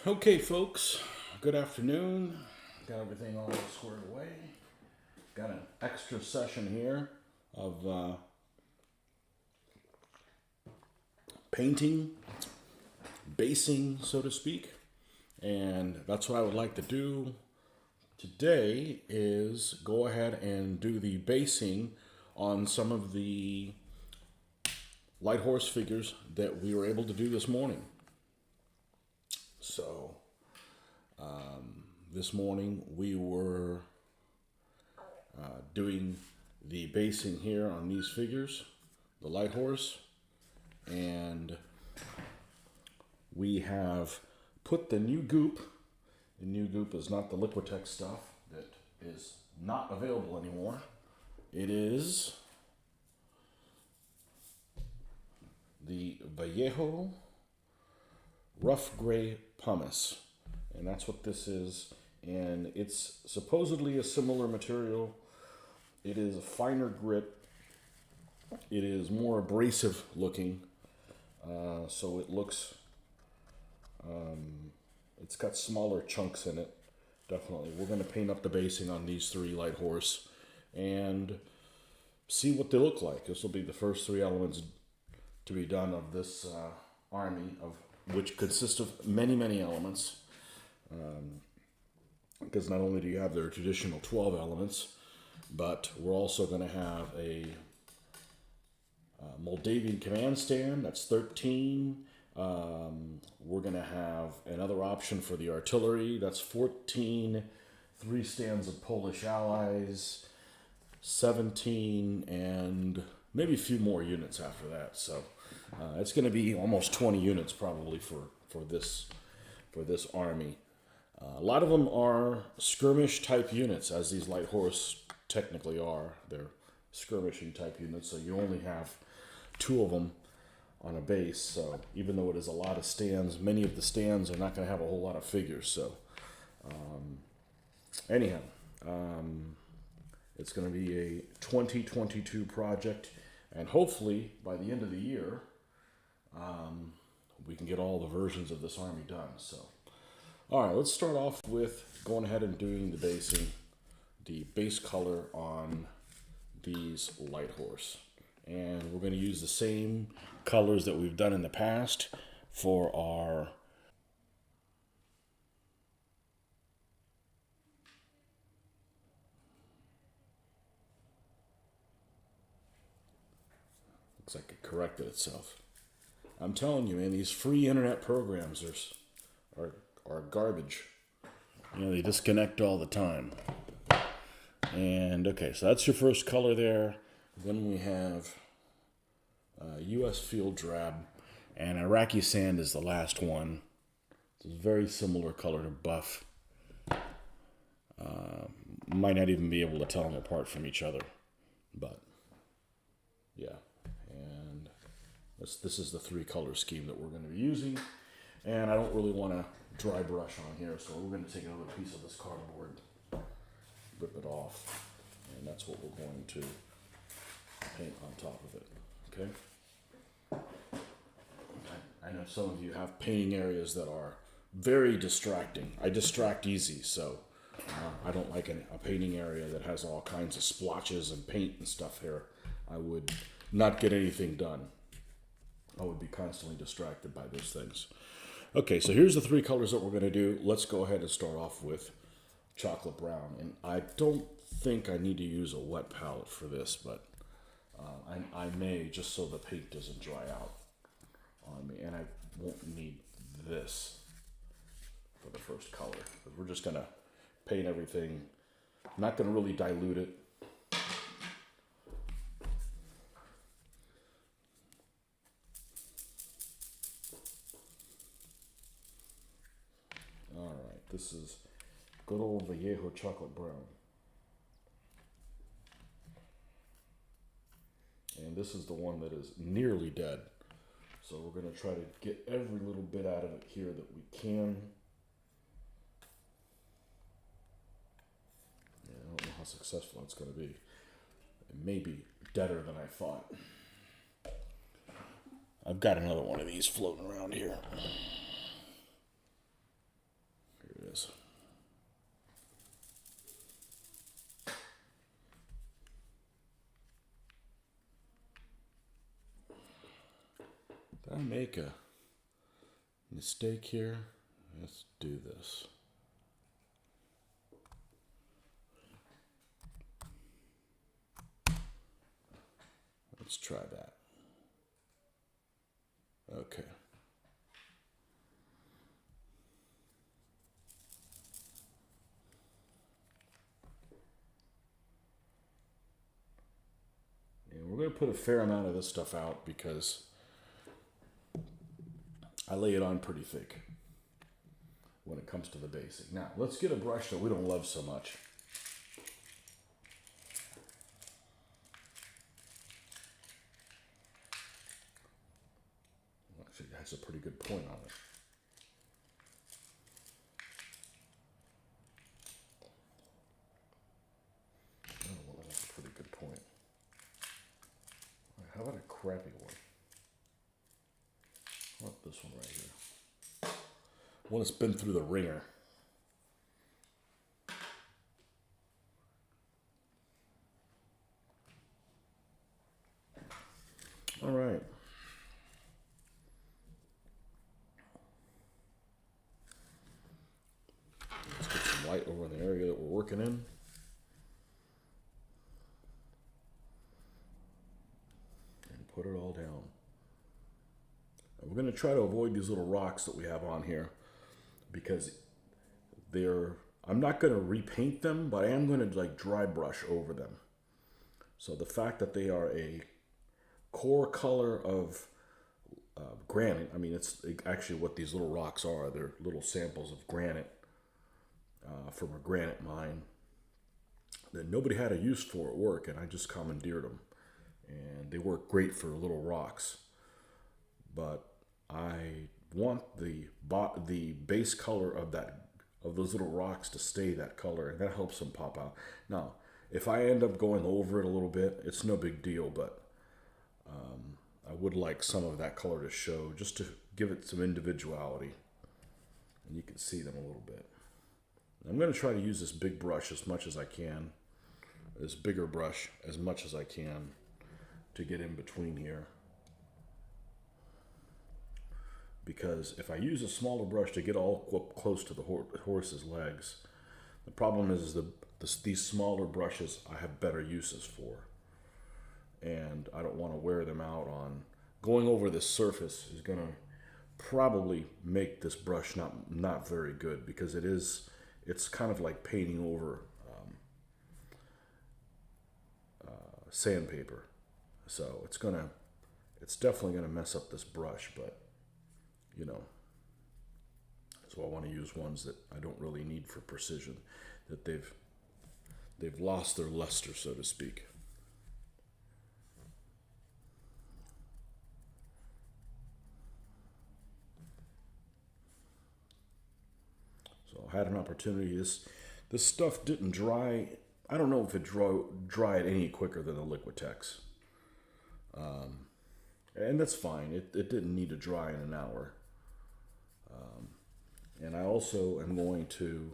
Okay, folks, good afternoon. Got everything all squared away. Got an extra session here of painting, basing, so to speak. And that's what I would like to do today is go ahead and do the basing on some of the light horse figures that we were able to do this morning. So, this morning we were doing the basing here on these figures, the light horse, and we have put the new goop. The new goop is not the Liquitex stuff that is not available anymore. It is the Vallejo Ruff Gray Pumice, and that's what this is. And it's supposedly a similar material. It is a finer grit. It is more abrasive looking, so it looks. It's got smaller chunks in it. Definitely, we're going to paint up the basing on these three light horse, and see what they look like. This will be the first three elements to be done of this army, of which consists of many elements. Because not only do you have their traditional 12 elements, but we're also going to have a Moldavian command stand, that's 13. We're going to have another option for the artillery, that's 14. 3 stands of Polish allies, 17, and maybe a few more units after that. So it's going to be almost 20 units probably for this army. A lot of them are skirmish type units, as these light horse technically are. They're skirmishing type units, so you only have 2 of them on a base. So even though it is a lot of stands, many of the stands are not going to have a whole lot of figures. So anyhow, it's going to be a 2022 project, and hopefully by the end of the year, we can get all the versions of this army done. So. All right, let's start off with going ahead and doing the basing, the base color on these light horse. And we're going to use the same colors that we've done in the past for our looks like it corrected itself. I'm telling you, man, these free internet programs are garbage. You know, they disconnect all the time. And okay, so that's your first color there. Then we have U.S. Field Drab, and Iraqi Sand is the last one. It's a very similar color to Buff. Might not even be able to tell them apart from each other, but yeah. And this is the 3 color scheme that we're going to be using. And I don't really want to dry brush on here, so we're going to take another piece of this cardboard, rip it off, and that's what we're going to paint on top of it. Okay? I know some of you have painting areas that are very distracting. I distract easy, so I don't like a painting area that has all kinds of splotches and paint and stuff here. I would not get anything done. I would be constantly distracted by those things. Okay, so here's the 3 colors that we're going to do. Let's go ahead and start off with chocolate brown. And I don't think I need to use a wet palette for this, but I may, just so the paint doesn't dry out on me. And I won't need this for the first color. But we're just going to paint everything. I'm not going to really dilute it. This is good old Vallejo chocolate brown. And this is the one that is nearly dead. So we're going to try to get every little bit out of it here that we can. Yeah, I don't know how successful it's going to be. It may be deader than I thought. I've got another one of these floating around here. is. Did I make a mistake here? Let's do this. Let's try that. Okay. And we're going to put a fair amount of this stuff out because I lay it on pretty thick when it comes to the basic. Now, let's get a brush that we don't love so much. Actually, it has a pretty good point on it. Oh, well, that's a pretty good point. How about a crappy one? How about this one right here? One that's been through the ringer. All right. Let's get some light over in the area that we're working in. And put it all down. And we're going to try to avoid these little rocks that we have on here because I'm not going to repaint them, but I am going to like dry brush over them. So the fact that they are a core color of granite, I mean, it's actually what these little rocks are. They're little samples of granite from a granite mine that nobody had a use for at work, and I just commandeered them. And they work great for little rocks. But I want the base color of those little rocks to stay that color, and that helps them pop out. Now, if I end up going over it a little bit, it's no big deal, but I would like some of that color to show, just to give it some individuality. And you can see them a little bit. I'm going to try to use this big brush as much as I can, this bigger brush as much as I can to get in between here. Because if I use a smaller brush to get all close to the horse's legs, the problem is these smaller brushes I have better uses for. And I don't want to wear them out on going over this surface is going to probably make this brush not very good, because it's kind of like painting over sandpaper. So it's definitely going to mess up this brush, but you know, so I want to use ones that I don't really need for precision, that they've lost their luster, so to speak. So I had an opportunity. This stuff didn't dry. I don't know if it dried any quicker than the Liquitex. And that's fine. It didn't need to dry in an hour. And I also am going to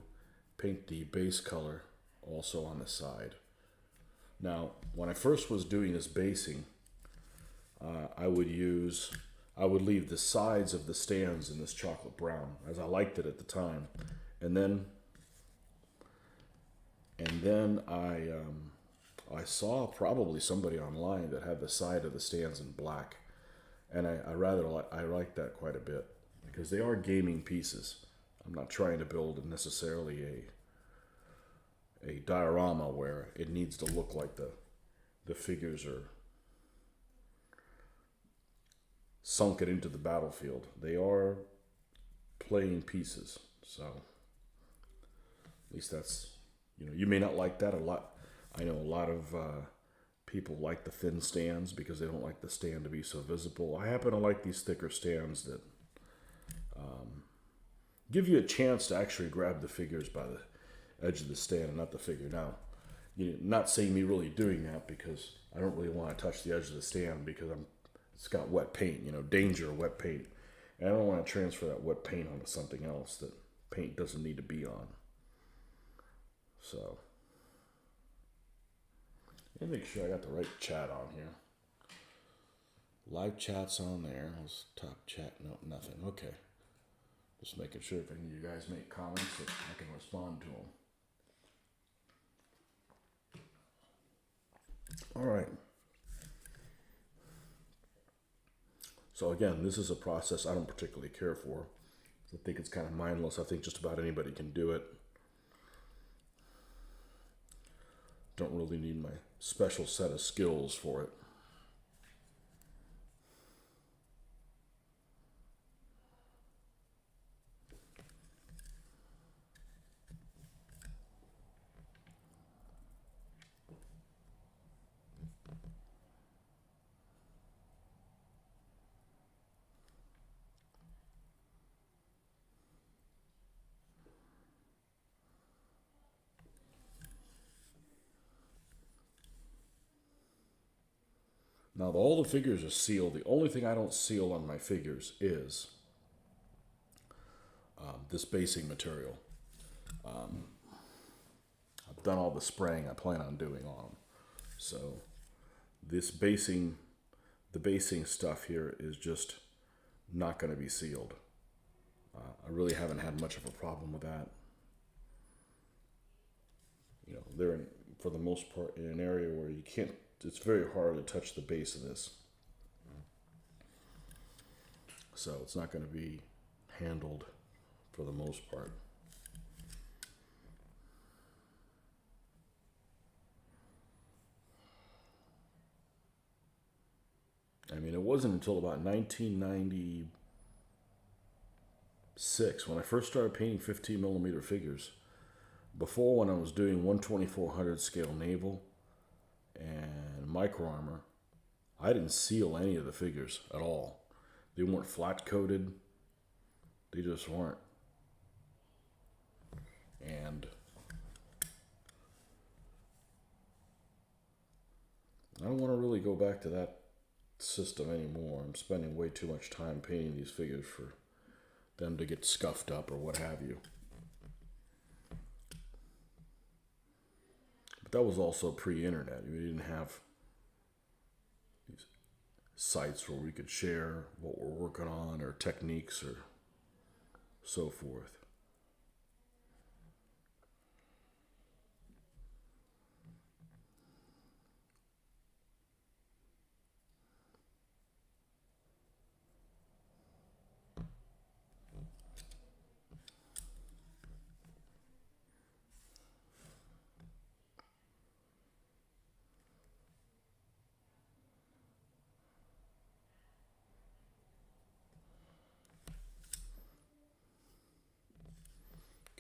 paint the base color also on the side. Now, when I first was doing this basing, I would leave the sides of the stands in this chocolate brown, as I liked it at the time. And then I saw probably somebody online that had the side of the stands in black, and I like that quite a bit, because they are gaming pieces. I'm not trying to build necessarily a diorama where it needs to look like the figures are sunken into the battlefield. They are playing pieces, so at least that's, you may not like that a lot. I know a lot of people like the thin stands because they don't like the stand to be so visible. I happen to like these thicker stands that give you a chance to actually grab the figures by the edge of the stand and not the figure. Now, not saying me really doing that, because I don't really want to touch the edge of the stand because it's got wet paint, danger of wet paint. And I don't want to transfer that wet paint onto something else that paint doesn't need to be on. So, let me make sure I got the right chat on here. Live chat's on there. Let's top chat. No, nothing. Okay. Just making sure if any of you guys make comments that I can respond to them. All right. So again, this is a process I don't particularly care for. I think it's kind of mindless. I think just about anybody can do it. Don't really need my special set of skills for it. Now, all the figures are sealed. The only thing I don't seal on my figures is this basing material. I've done all the spraying I plan on doing on them. So this basing, the basing stuff here is just not going to be sealed. I really haven't had much of a problem with that. You know, they're in, for the most part in an area where you can't, it's very hard to touch the base of this. So it's not going to be handled for the most part. I mean, it wasn't until about 1996 when I first started painting 15 millimeter figures. Before, when I was doing 1/2400 scale naval and micro armor, I didn't seal any of the figures at all. They weren't flat coated. They just weren't. And I don't want to really go back to that system anymore. I'm spending way too much time painting these figures for them to get scuffed up or what have you. But that was also pre-internet. We didn't have these sites where we could share what we're working on or techniques or so forth.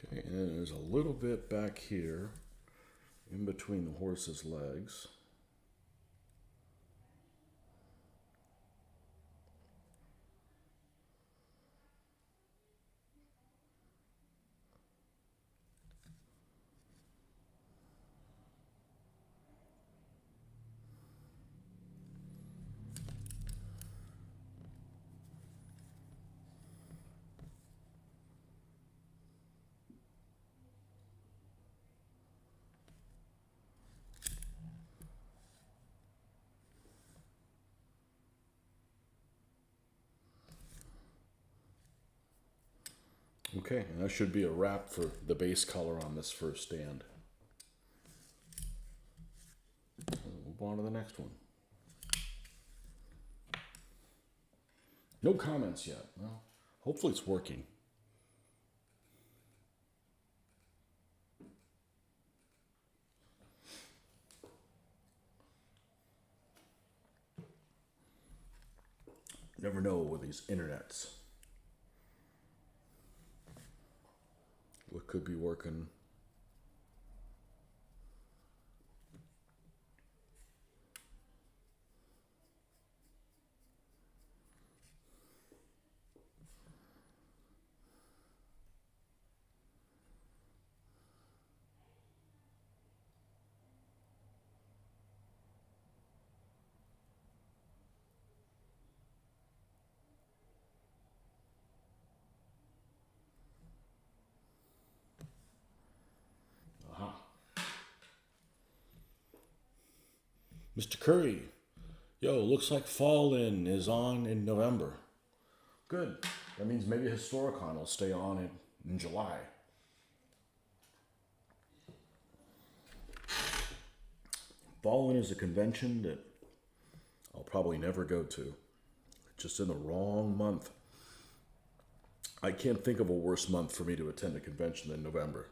Okay, and then there's a little bit back here in between the horse's legs. Okay, and that should be a wrap for the base color on this first stand. We'll move on to the next one. No comments yet. Well, hopefully it's working. Never know with these internets. What could be working. Mr. Curry, yo, looks like Fall is on in November. Good. That means maybe Historicon will stay on in July. Fall is a convention that I'll probably never go to. Just in the wrong month. I can't think of a worse month for me to attend a convention than November.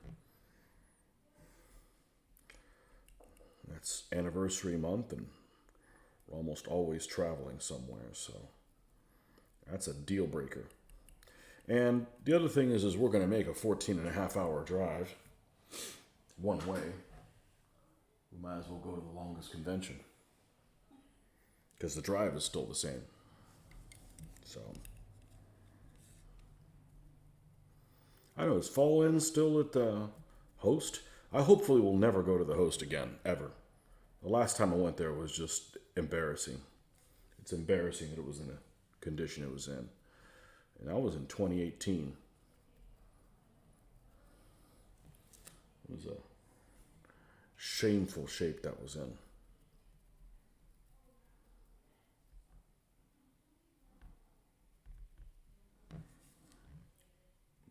That's anniversary month, and we're almost always traveling somewhere, so that's a deal breaker. And the other thing is we're going to make a 14.5-hour drive one way. We might as well go to the longest convention because the drive is still the same. So I know, is Fall still at the Host? I hopefully will never go to the Host again, ever. The last time I went there was just embarrassing. It's embarrassing that it was in the condition it was in. And that was in 2018. It was a shameful shape that was in.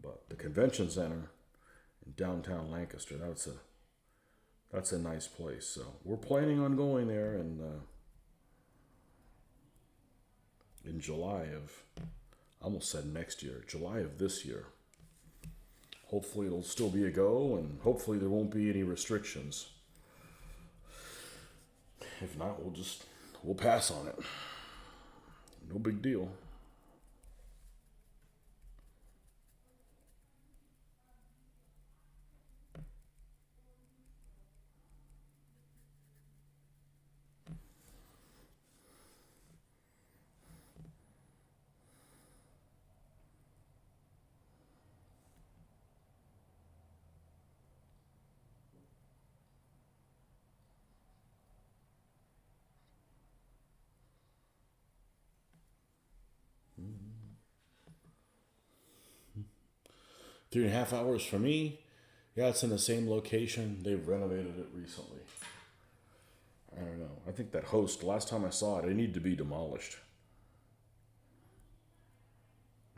But the convention center in downtown Lancaster, that's a nice place. So we're planning on going there in July of, I almost said next year, July of this year. Hopefully it'll still be a go, and hopefully there won't be any restrictions. If not, we'll pass on it. No big deal. Three and a half hours for me. Yeah, it's in the same location. They've renovated it recently. I don't know. I think that Host, last time I saw it, it needed to be demolished.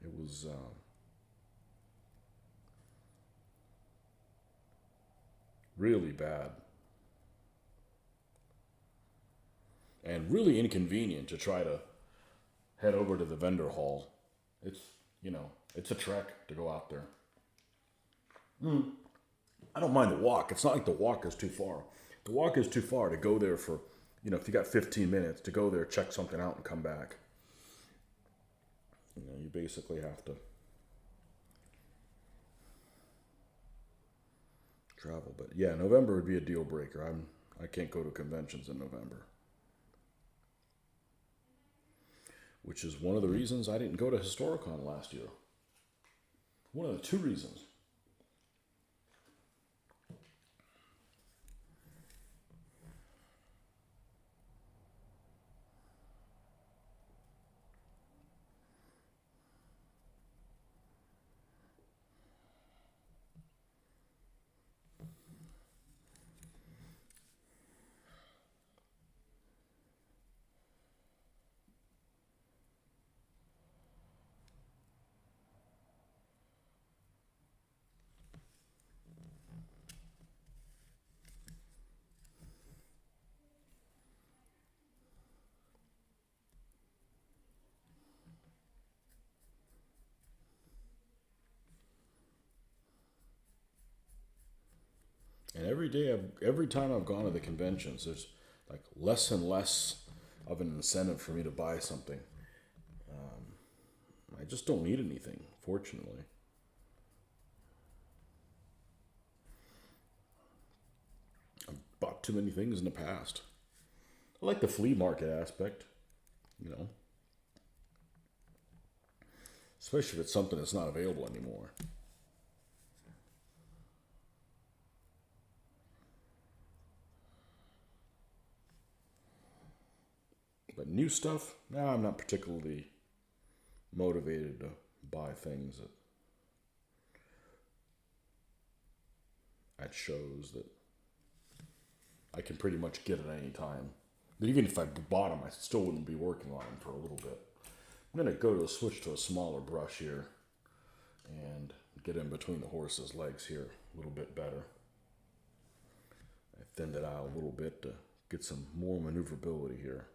It was really bad. And really inconvenient to try to head over to the vendor hall. It's a trek to go out there. I don't mind the walk. It's not like the walk is too far. The walk is too far to go there for, if you got 15 minutes to go there, check something out and come back. You basically have to travel. But yeah, November would be a deal breaker. I can't go to conventions in November. Which is one of the reasons I didn't go to Historicon last year. One of the two reasons. And every time I've gone to the conventions, there's like less and less of an incentive for me to buy something. I just don't need anything, fortunately. I've bought too many things in the past. I like the flea market aspect, especially if it's something that's not available anymore. But new stuff, I'm not particularly motivated to buy things at shows that I can pretty much get at any time. But even if I bought them, I still wouldn't be working on them for a little bit. I'm going to go to switch to a smaller brush here and get in between the horse's legs here a little bit better. I thinned it out a little bit to get some more maneuverability here.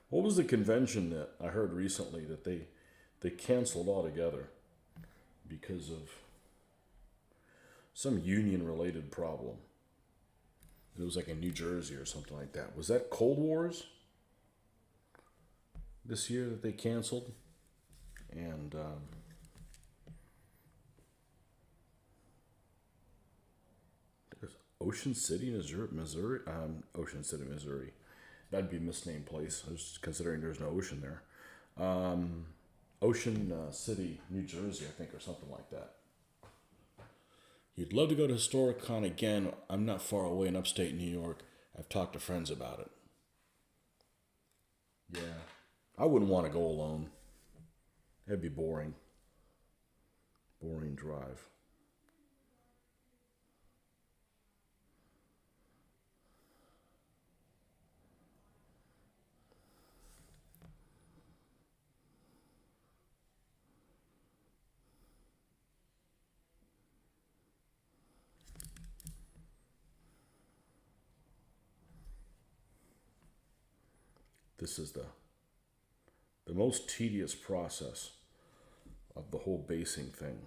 What was the convention that I heard recently that they canceled altogether because of some union-related problem? It was like in New Jersey or something like that. Was that Cold Wars this year that they canceled? And there's Ocean City, Missouri. Ocean City, Missouri. That'd be a misnamed place. I was considering there's no ocean there. Ocean City, New Jersey, I think, or something like that. You'd love to go to Historic Con again. I'm not far away in upstate New York. I've talked to friends about it. Yeah. I wouldn't want to go alone. That'd be boring. Boring drive. This is the most tedious process of the whole basing thing.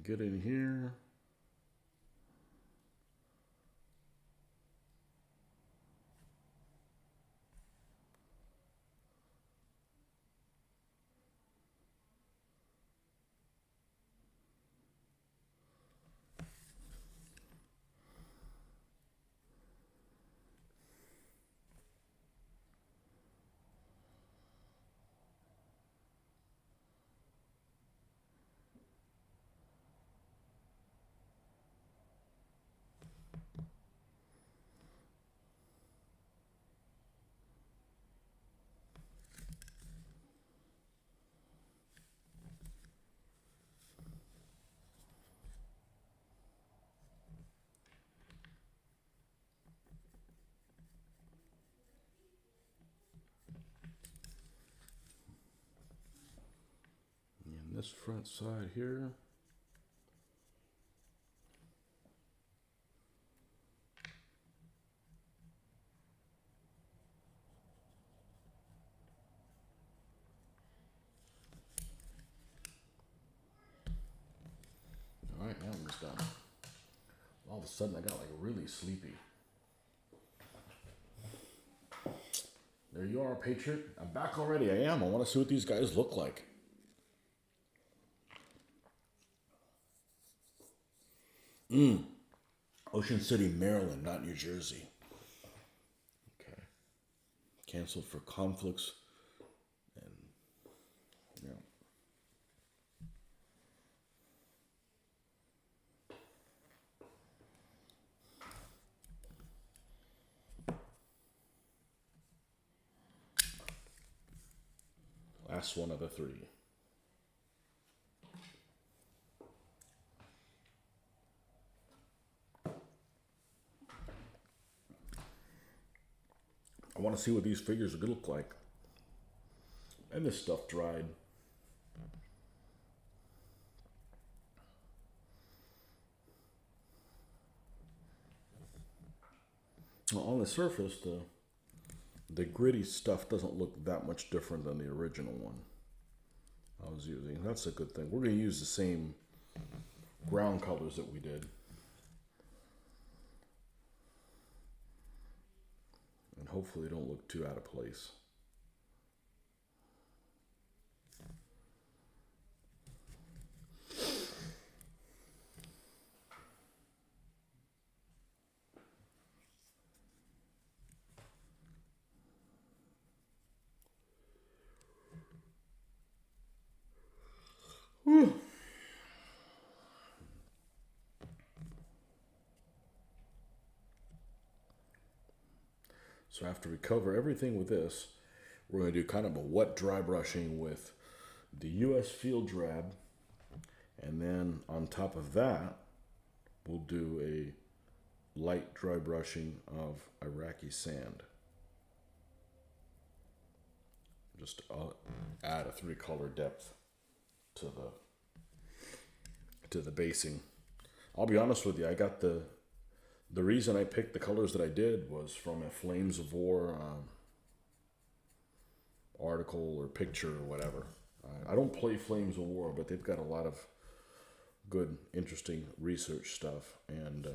Get in here. And this front side here. All right, now I'm just done. All of a sudden, I got like really sleepy. There you are, Patriot. I'm back already. I am. I want to see what these guys look like. Ocean City, Maryland, not New Jersey. Okay. Canceled for conflicts. And, yeah. Last one of the three. I want to see what these figures are going to look like. And this stuff dried. Well, on the surface, the the gritty stuff doesn't look that much different than the original one I was using. That's a good thing. We're going to use the same ground colors that we did. And hopefully they don't look too out of place. Whew. So after we cover everything with this, we're going to do kind of a wet dry brushing with the US Field Drab, and then on top of that, we'll do a light dry brushing of Iraqi sand. Just add a 3-color depth to the basing. I'll be honest with you, I got the reason I picked the colors that I did was from a Flames of War article or picture or whatever. I don't play Flames of War, but they've got a lot of good, interesting research stuff, and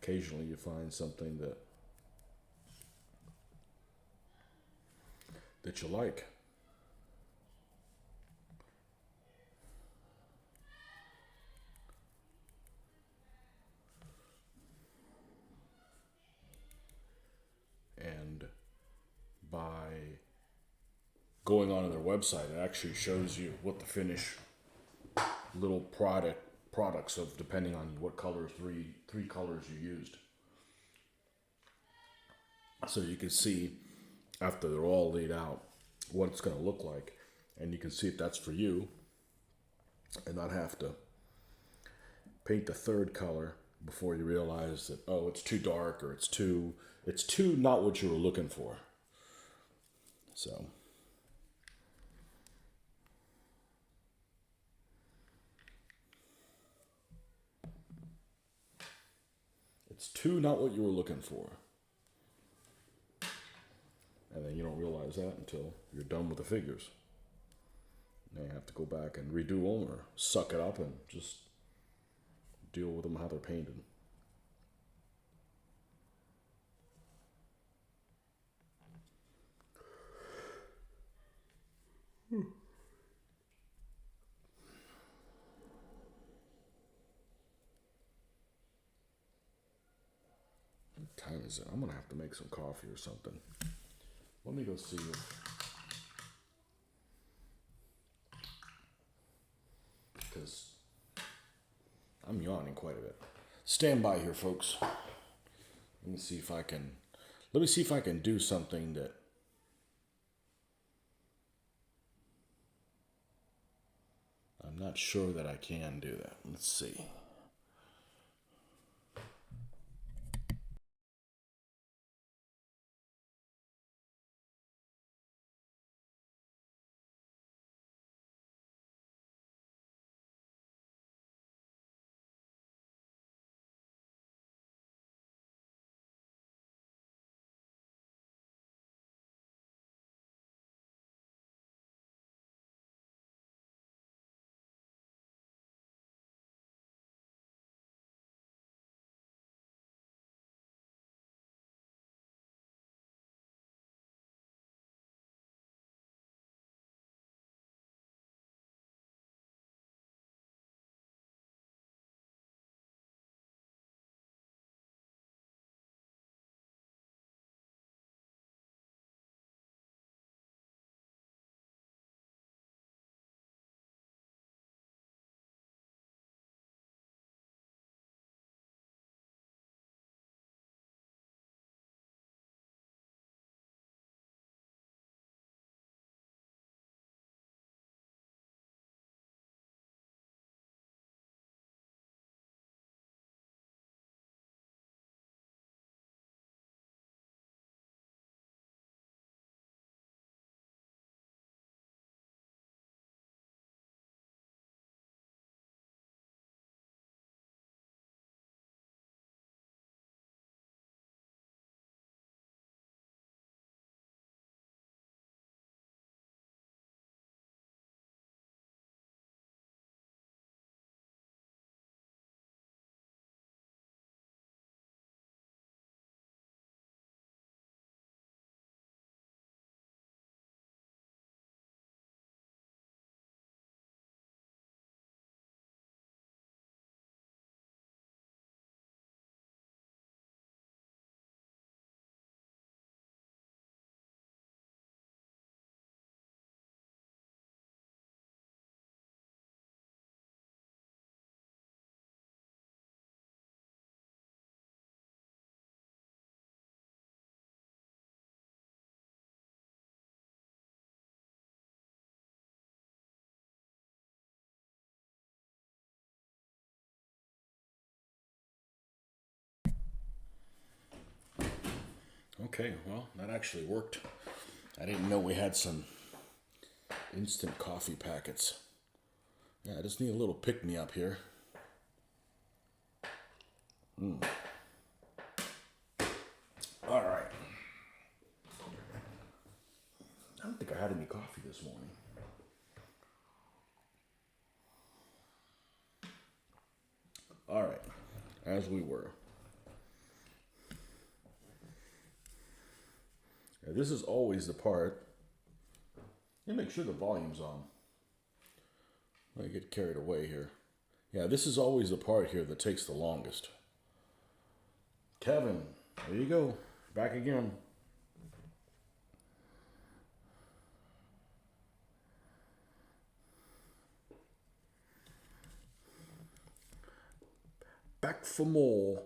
occasionally you find something that you like. And by going onto their website, it actually shows you what the finish little products of, depending on what colors, three colors you used. So you can see after they're all laid out what it's going to look like, and you can see if that's for you and not have to paint the third color before you realize that, oh, it's too dark, or it's too not what you were looking for. So it's too not what you were looking for. And then you don't realize that until you're done with the figures. Now you have to go back and redo them, or suck it up and just deal with them how they're painted. What time is it? I'm gonna have to make some coffee or something. Let me go see because I'm yawning quite a bit. Stand by here, folks. Let me see if I can do something that I'm not sure that I can do that. Let's see. Okay, well, that actually worked. I didn't know we had some instant coffee packets. Yeah, I just need a little pick-me-up here. All right. I don't think I had any coffee this morning. All right, as we were. Now, this is always the part. You make sure the volume's on. I get carried away here. Yeah, this is always the part here that takes the longest. Kevin, there you go. Back again. Back for more.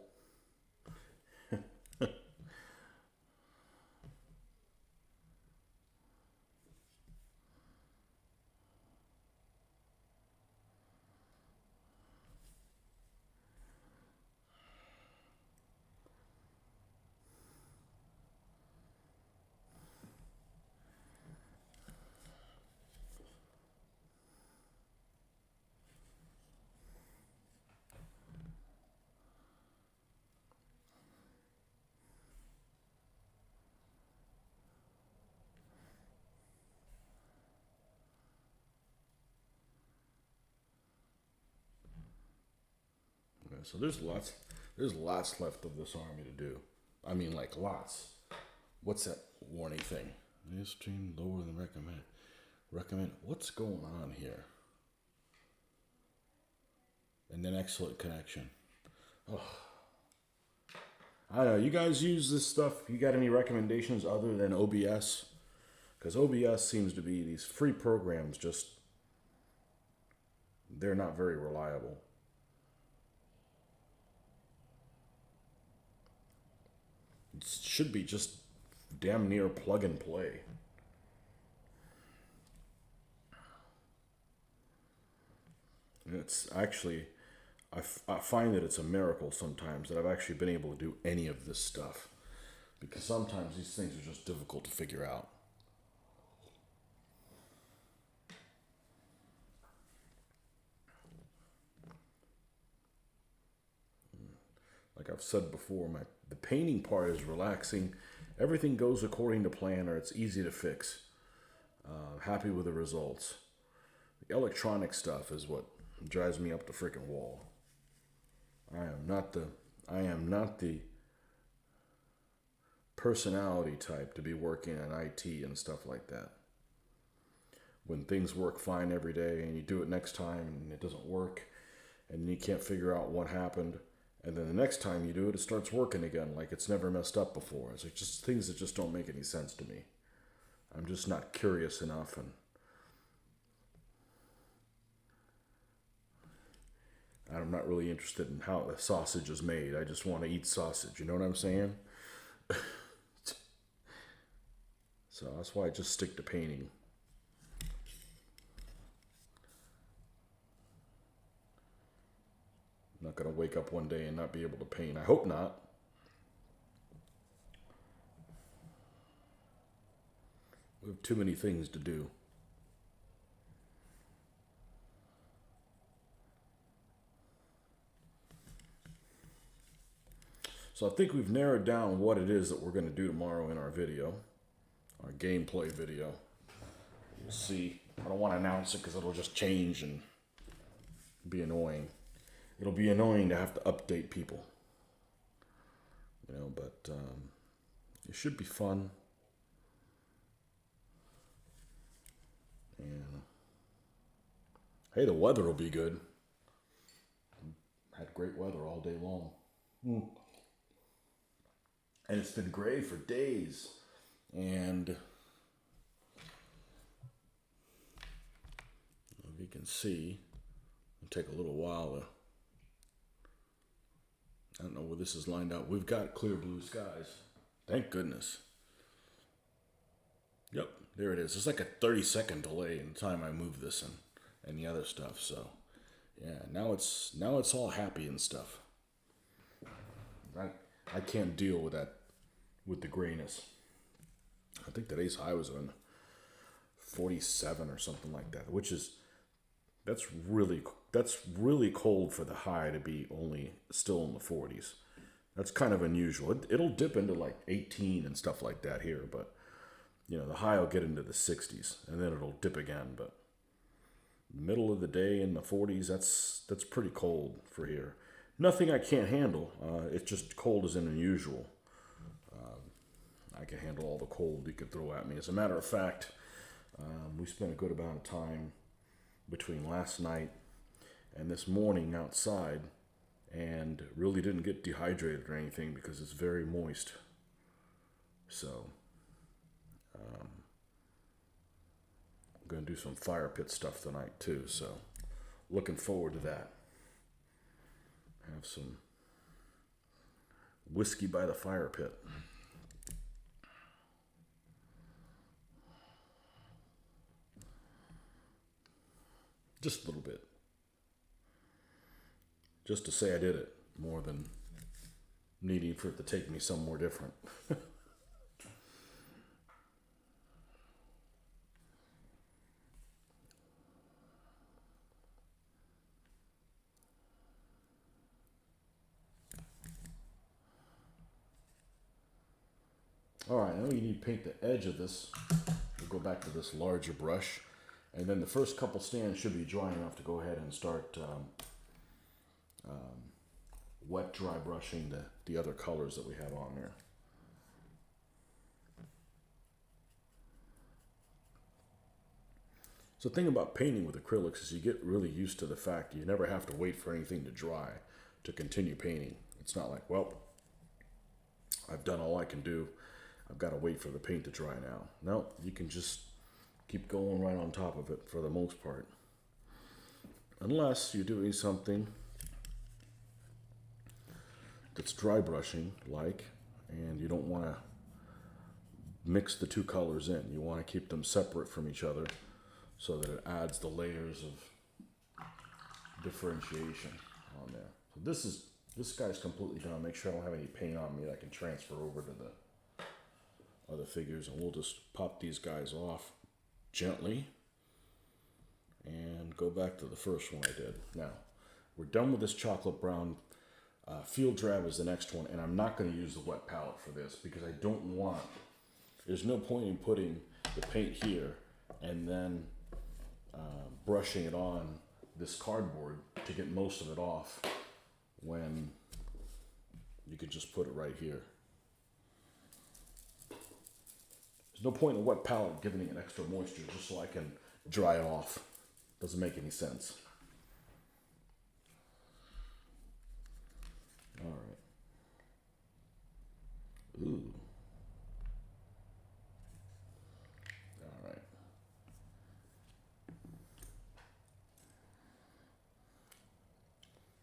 Okay, so there's lots left of this army to do. I mean, like lots. What's that warning thing? This stream lower than recommended. Recommend. What's going on here? And then excellent connection. Oh. I don't know. You guys use this stuff? You got any recommendations other than OBS? Because OBS seems to be these free programs, just they're not very reliable. It should be just damn near plug and play. It's actually, I find that it's a miracle sometimes that I've actually been able to do any of this stuff. Because sometimes these things are just difficult to figure out. Like I've said before, the painting part is relaxing. Everything goes according to plan, or it's easy to fix. Happy with the results. The electronic stuff is what drives me up the freaking wall. I am not the personality type to be working in IT and stuff like that. When things work fine every day and you do it next time and it doesn't work and you can't figure out what happened, and then the next time you do it, it starts working again like it's never messed up before. It's like just things that just don't make any sense to me. I'm just not curious enough, and I'm not really interested in how the sausage is made. I just want to eat sausage. You know what I'm saying? So that's why I just stick to painting. I'm not going to wake up one day and not be able to paint. I hope not. We have too many things to do. So I think we've narrowed down what it is that we're going to do tomorrow in our video, our gameplay video. We'll see. I don't want to announce it because it'll just change and be annoying. It'll be annoying to have to update people, but it should be fun. And hey, the weather will be good. Had great weather all day long. And it's been gray for days. And if you can see, it'll take a little while to, I don't know where this is lined up. We've got clear blue skies. Thank goodness. Yep, there it is. It's like a 30-second delay in the time I move this and the other stuff. So, yeah, now it's all happy and stuff. I can't deal with that with the grayness. I think today's high was on 47 or something like that, which is that's really cold for the high to be only still in the 40s. That's kind of unusual. It'll dip into like 18 and stuff like that here, but you know, the high will get into the 60s and then it'll dip again. But middle of the day in the 40s, that's pretty cold for here. Nothing I can't handle. It's just cold is unusual. I can handle all the cold you could throw at me. As a matter of fact, we spent a good amount of time between last night and this morning outside and really didn't get dehydrated or anything because it's very moist. So I'm going to do some fire pit stuff tonight too, so looking forward to that. Have some whiskey by the fire pit. Just a little bit. Just to say I did it, more than needing for it to take me somewhere different. All right, now you need to paint the edge of this. We'll go back to this larger brush. And then the first couple stands should be dry enough to go ahead and start wet dry brushing the other colors that we have on there. So the thing about painting with acrylics is you get really used to the fact you never have to wait for anything to dry to continue painting. It's not like, well, I've done all I can do. I've got to wait for the paint to dry now. No, you can just keep going right on top of it for the most part. Unless you're doing something that's dry brushing like, and you don't want to mix the two colors in. You want to keep them separate from each other so that it adds the layers of differentiation on there. So this guy's completely done. Make sure I don't have any paint on me that I can transfer over to the other figures, and we'll just pop these guys off gently and go back to the first one I did. Now, we're done with this chocolate brown. Field drab is the next one, and I'm not going to use the wet palette for this because I don't want, there's no point in putting the paint here and then brushing it on this cardboard to get most of it off when you could just put it right here. There's no point in a wet palette giving it extra moisture just so I can dry it off. Doesn't make any sense. All right. Ooh. All right.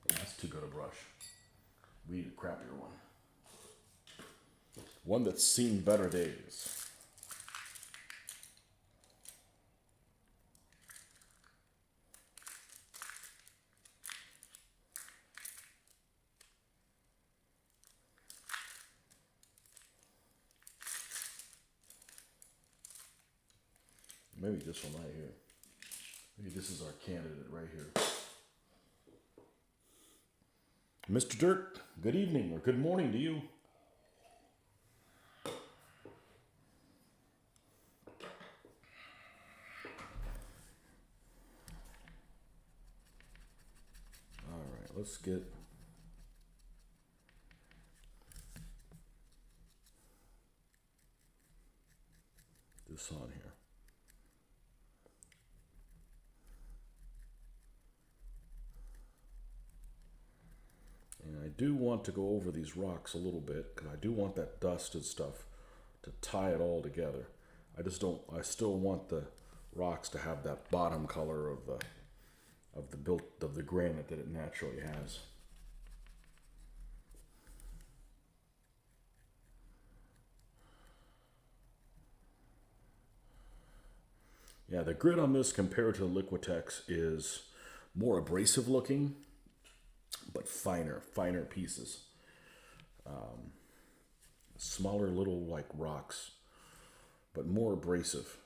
That's too good a brush. We need a crappier one. One that's seen better days. Maybe this one right here. Maybe this is our candidate right here. Mr. Dirt, good evening or good morning to you. All right, let's get this on here. And I do want to go over these rocks a little bit because I do want that dust and stuff to tie it all together. I still want the rocks to have that bottom color of the granite that it naturally has. Yeah, the grit on this compared to the Liquitex is more abrasive looking, but finer pieces. smaller little like rocks, but more abrasive.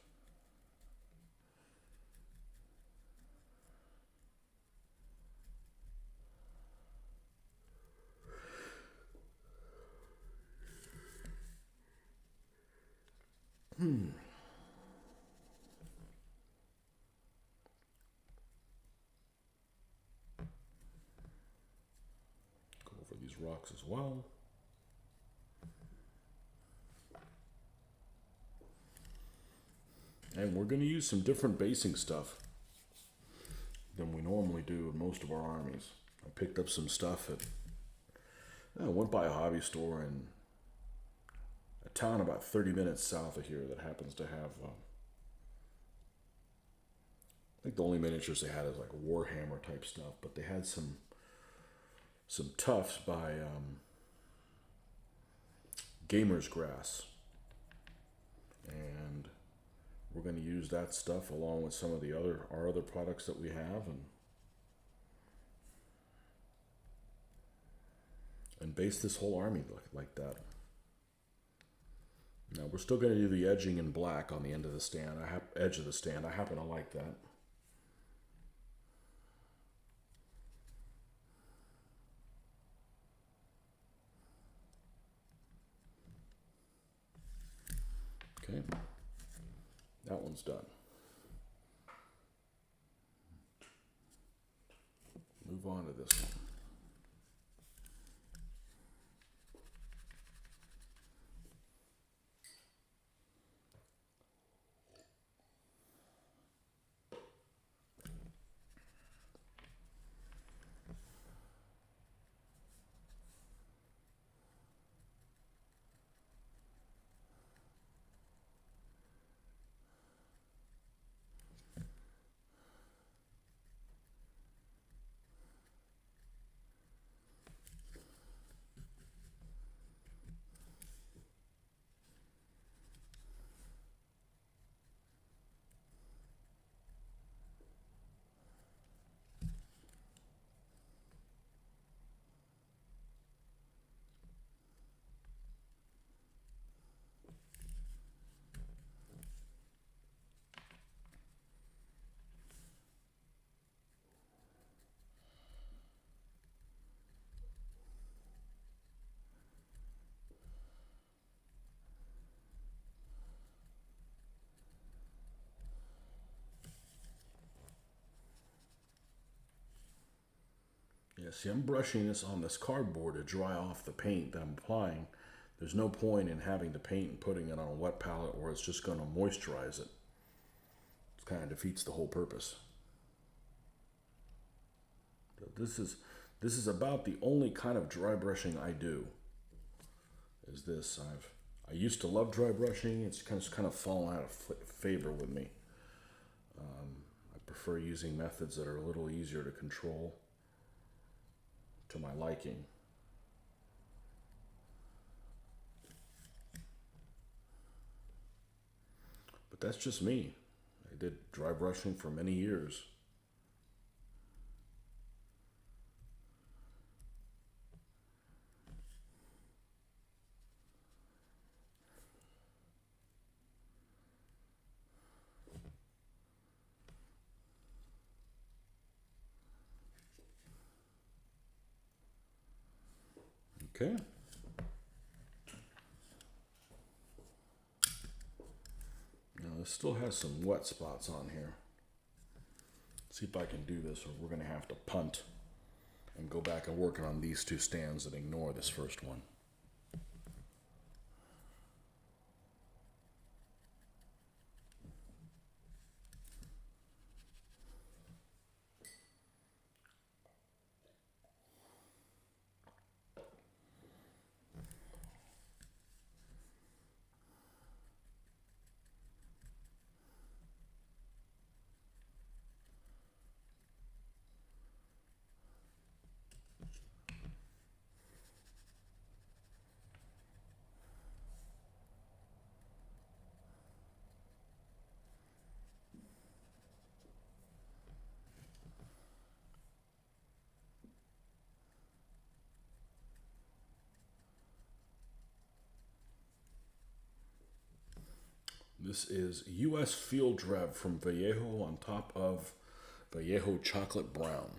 Go over these rocks as well. And we're going to use some different basing stuff than we normally do in most of our armies. I picked up some stuff I went by a hobby store in a town about 30 minutes south of here that happens to have, I think the only miniatures they had is like Warhammer type stuff, but they had some tufts by Gamer's Grass. And we're going to use that stuff along with some of our other products that we have, and base this whole army like that. Now we're still going to do the edging in black on the end of the stand. Edge of the stand. I happen to like that. Okay, that one's done. Move on to this one. Yeah, see, I'm brushing this on this cardboard to dry off the paint that I'm applying. There's no point in having the paint and putting it on a wet palette where it's just going to moisturize it. It kind of defeats the whole purpose. So this is about the only kind of dry brushing I do. Is this? I used to love dry brushing. It's kind of fallen out of favor with me. I prefer using methods that are a little easier to control to my liking. But that's just me. I did dry brushing for many years. Okay. Now this still has some wet spots on here. Let's see if I can do this, or we're going to have to punt and go back and work on these two stands and ignore this first one. This is U.S. Field Rev from Vallejo on top of Vallejo Chocolate Brown.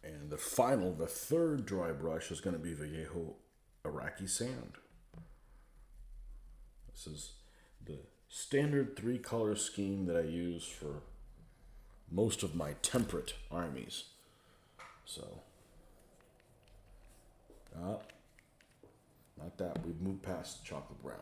And the third dry brush is going to be Vallejo Iraqi Sand. This is the standard 3-color scheme that I use for most of my temperate armies. So, not that. We've moved past chocolate brown.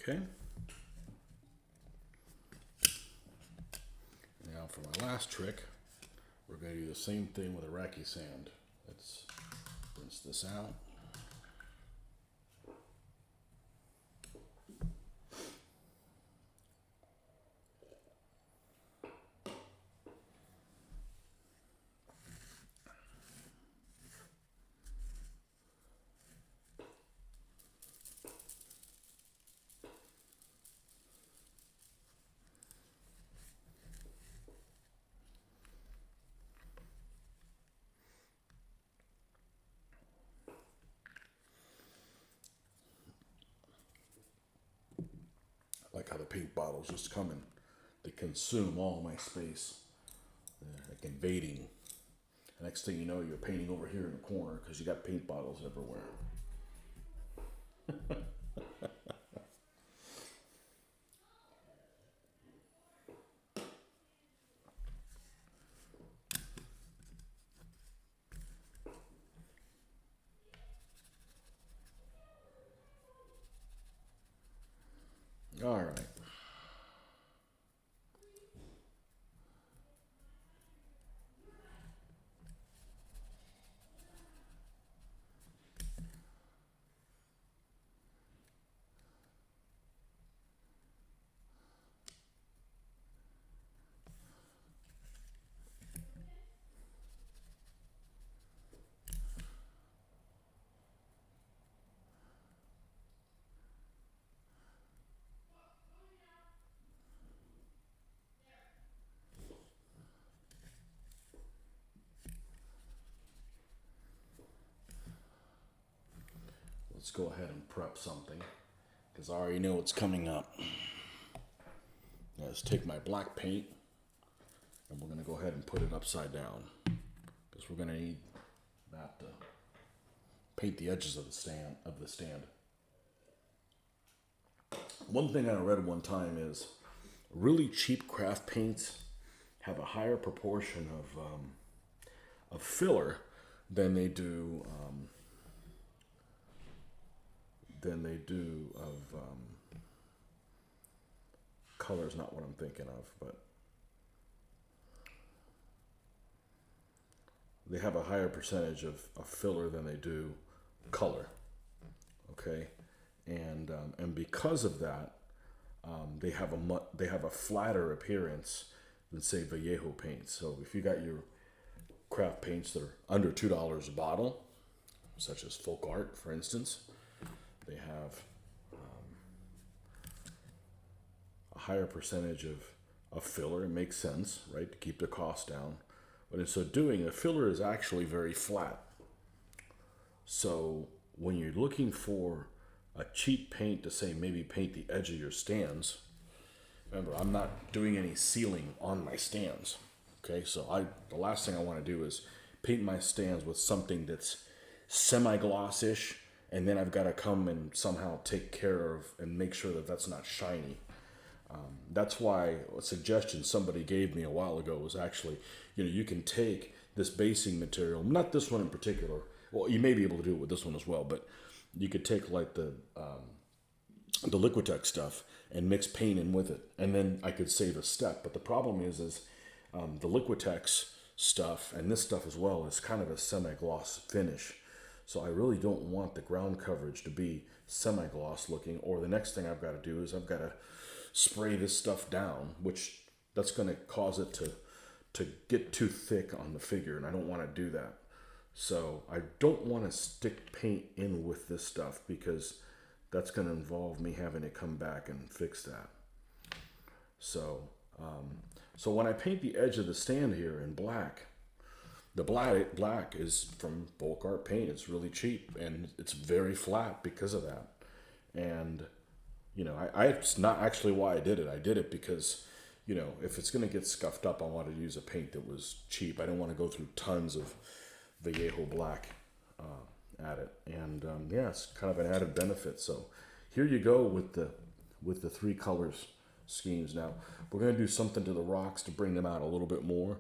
Okay. Now for my last trick, we're going to do the same thing with Iraqi sand. Let's rinse this out. Like how the paint bottles just come and they consume all my space. Like invading. The next thing you know, you're painting over here in the corner because you got paint bottles everywhere. All right. Let's go ahead and prep something because I already know what's coming up. Let's take my black paint and we're going to go ahead and put it upside down because we're going to need that to paint the edges of the stand. One thing I read one time is really cheap craft paints have a higher proportion of filler than they do of color is not what I'm thinking of, but they have a higher percentage of filler than they do color. Okay, and because of that, they have a flatter appearance than say Vallejo paints. So if you got your craft paints that are under $2 a bottle, such as Folk Art, for instance, they have a higher percentage of filler. It makes sense, right, to keep the cost down. But in so doing, a filler is actually very flat. So when you're looking for a cheap paint to say maybe paint the edge of your stands, remember, I'm not doing any sealing on my stands. Okay, so the last thing I want to do is paint my stands with something that's semi-gloss-ish, and then I've got to come and somehow take care of and make sure that that's not shiny. That's why a suggestion somebody gave me a while ago was actually, you can take this basing material, not this one in particular. Well, you may be able to do it with this one as well, but you could take like the Liquitex stuff and mix paint in with it, and then I could save a step. But the problem is the Liquitex stuff and this stuff as well is kind of a semi-gloss finish. So I really don't want the ground coverage to be semi-gloss looking, or the next thing I've got to do is I've got to spray this stuff down, which that's going to cause it to get too thick on the figure, and I don't want to do that. So I don't want to stick paint in with this stuff because that's going to involve me having to come back and fix that. So so when I paint the edge of the stand here in black, the black is from Folk Art paint. It's really cheap and it's very flat because of that. And it's not actually why I did it. I did it because, if it's going to get scuffed up, I wanted to use a paint that was cheap. I didn't want to go through tons of Vallejo black at it. And it's kind of an added benefit. So here you go with the three colors schemes. Now we're going to do something to the rocks to bring them out a little bit more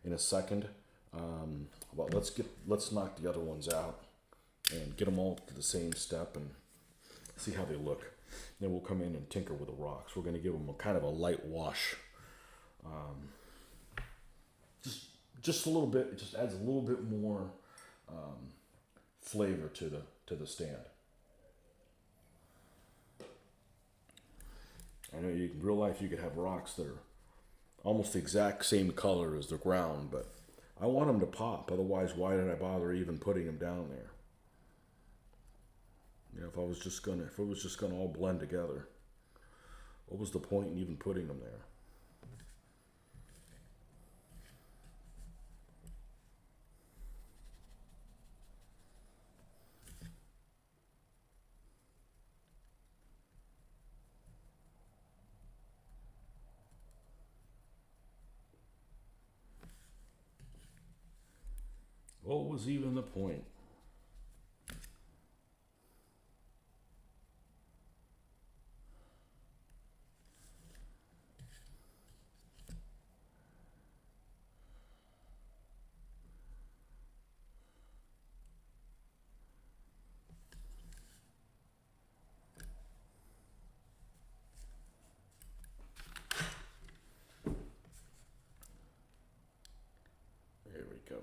in a second. But let's knock the other ones out and get them all to the same step and see how they look. Then we'll come in and tinker with the rocks. We're going to give them a kind of a light wash. Just a little bit. It just adds a little bit more flavor to the stand. I know in real life you could have rocks that are almost the exact same color as the ground, but I want them to pop. Otherwise, why did I bother even putting them down there? If it was just gonna all blend together, what was the point in even putting them there? What was even the point? There we go.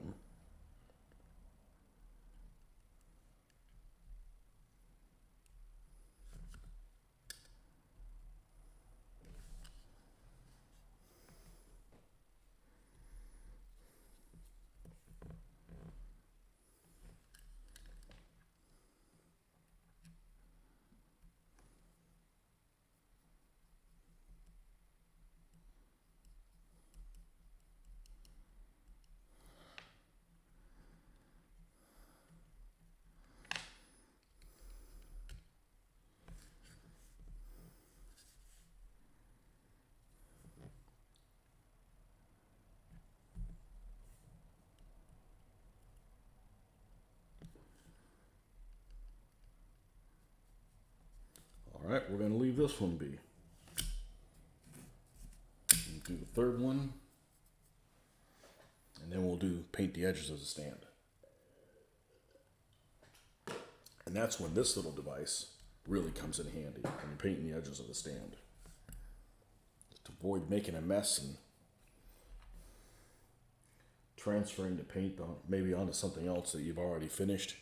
All right, we're going to leave this one be. We'll do the third one, and then we'll do paint the edges of the stand. And that's when this little device really comes in handy when you're painting the edges of the stand. Just to avoid making a mess and transferring the paint maybe onto something else that you've already finished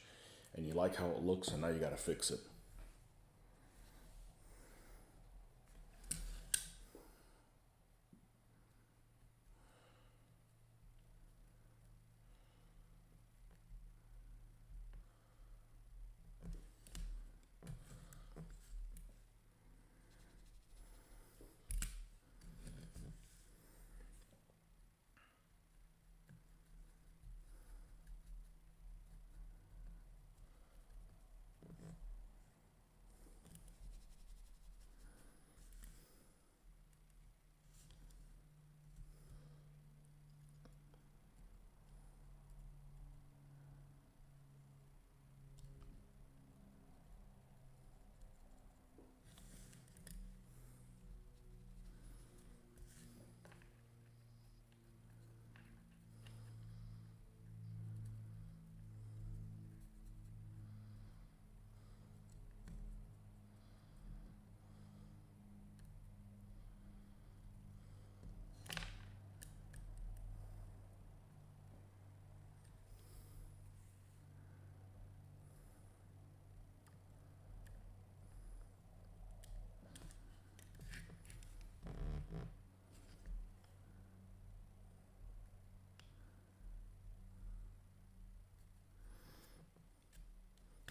and you like how it looks and now you got to fix it.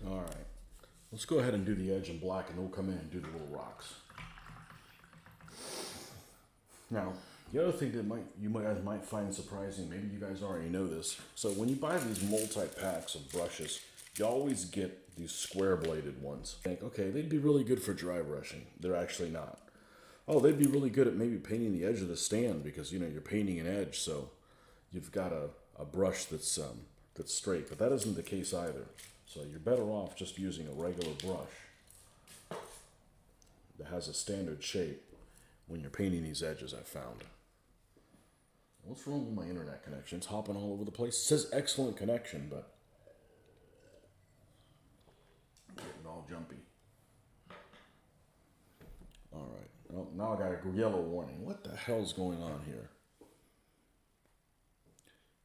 All right. Let's go ahead and do the edge in black, and we'll come in and do the little rocks. Now, the other thing that you guys might find surprising, maybe you guys already know this. So when you buy these multi-packs of brushes, you always get these square-bladed ones. Think, okay, they'd be really good for dry brushing. They're actually not. Oh, they'd be really good at maybe painting the edge of the stand because, you know, you're painting an edge, so you've got a brush that's straight. But that isn't the case either. So you're better off just using a regular brush that has a standard shape when you're painting these edges, I've found. What's wrong with my internet connection? It's hopping all over the place. It says excellent connection, but getting all jumpy. All right. Well, now I got a yellow warning. What the hell's going on here?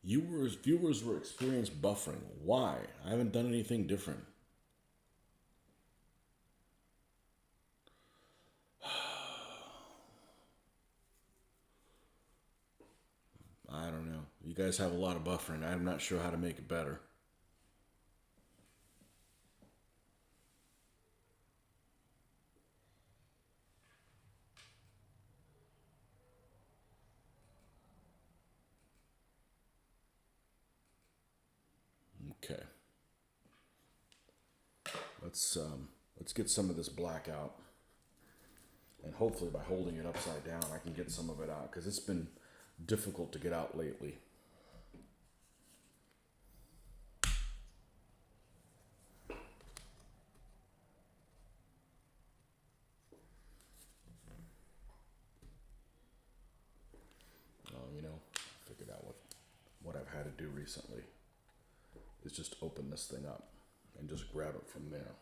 Viewers were experiencing buffering. Why? I haven't done anything different. I don't know. You guys have a lot of buffering. I'm not sure how to make it better. Okay. Let's get some of this black out. And hopefully by holding it upside down, I can get some of it out because it's been difficult to get out lately. You know, I figured out what I've had to do recently is just open this thing up and just grab it from there.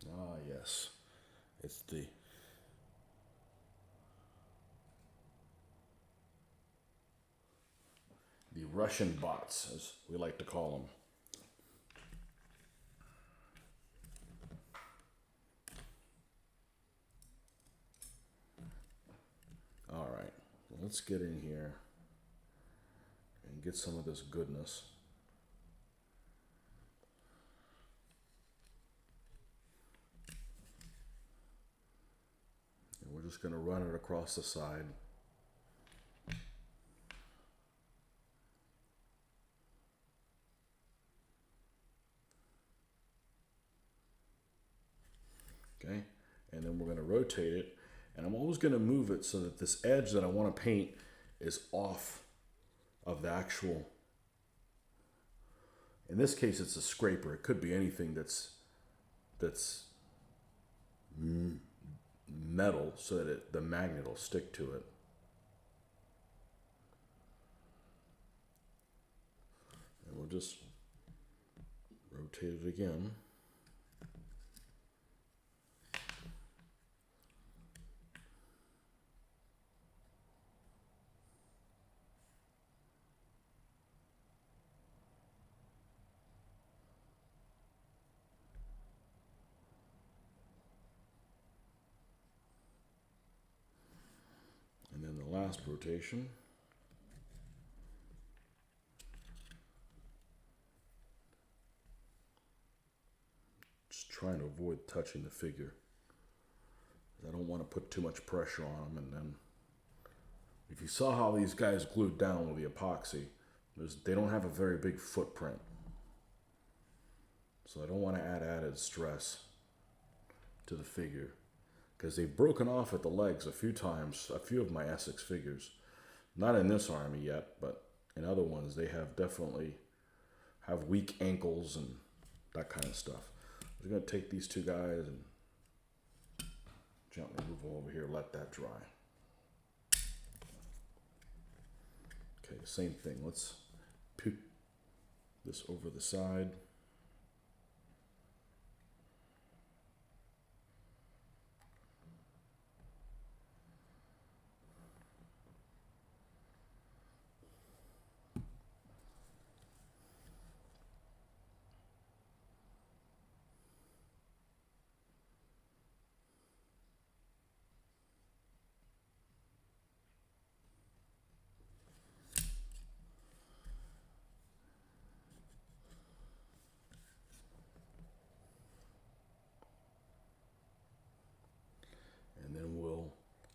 Ah, yes. It's the Russian bots, as we like to call them. All right, let's get in here and get some of this goodness. And we're just going to run it across the side. Okay, and then we're going to rotate it, and I'm always going to move it so that this edge that I want to paint is off of the actual, in this case it's a scraper. It could be anything that's metal so that the magnet will stick to it. And we'll just rotate it again. And then the last rotation. Just trying to avoid touching the figure. I don't want to put too much pressure on them. And then, if you saw how these guys glued down with the epoxy, they don't have a very big footprint. So I don't want to add added stress to the figure, because they've broken off at the legs a few times, a few of my Essex figures. Not in this army yet, but in other ones they have definitely have weak ankles and that kind of stuff. I'm going to take these two guys and gently move them over here, let that dry. Okay, same thing. Let's put this over the side.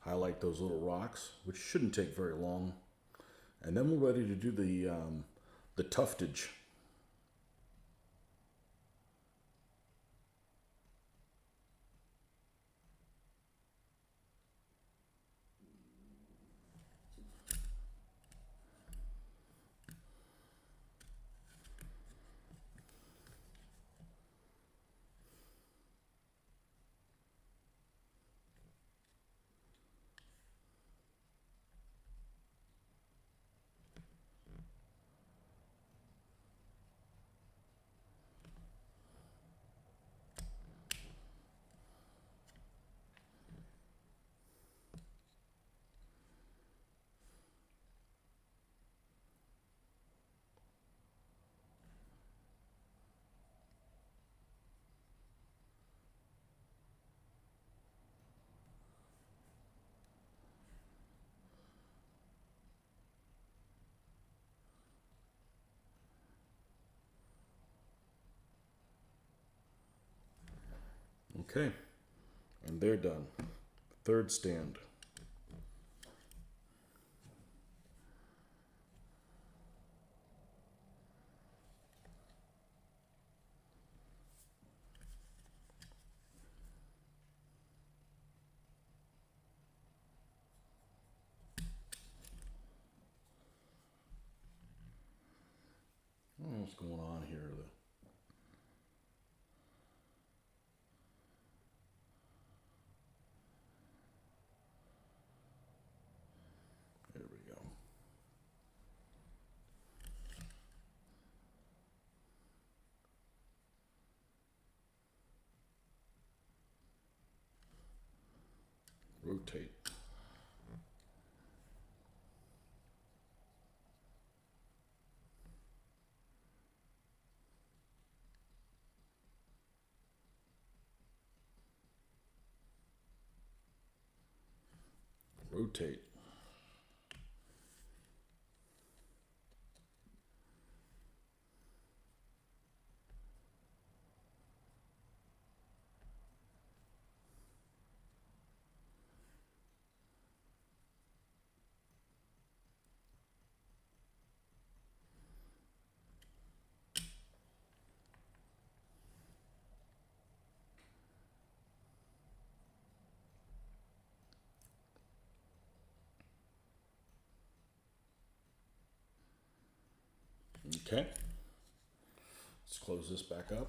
highlight those little rocks, which shouldn't take very long. And then we're ready to do the tuftage. Okay, and they're done. Third stand. What's going on here? There we go. Rotate. Rotate. Okay, let's close this back up,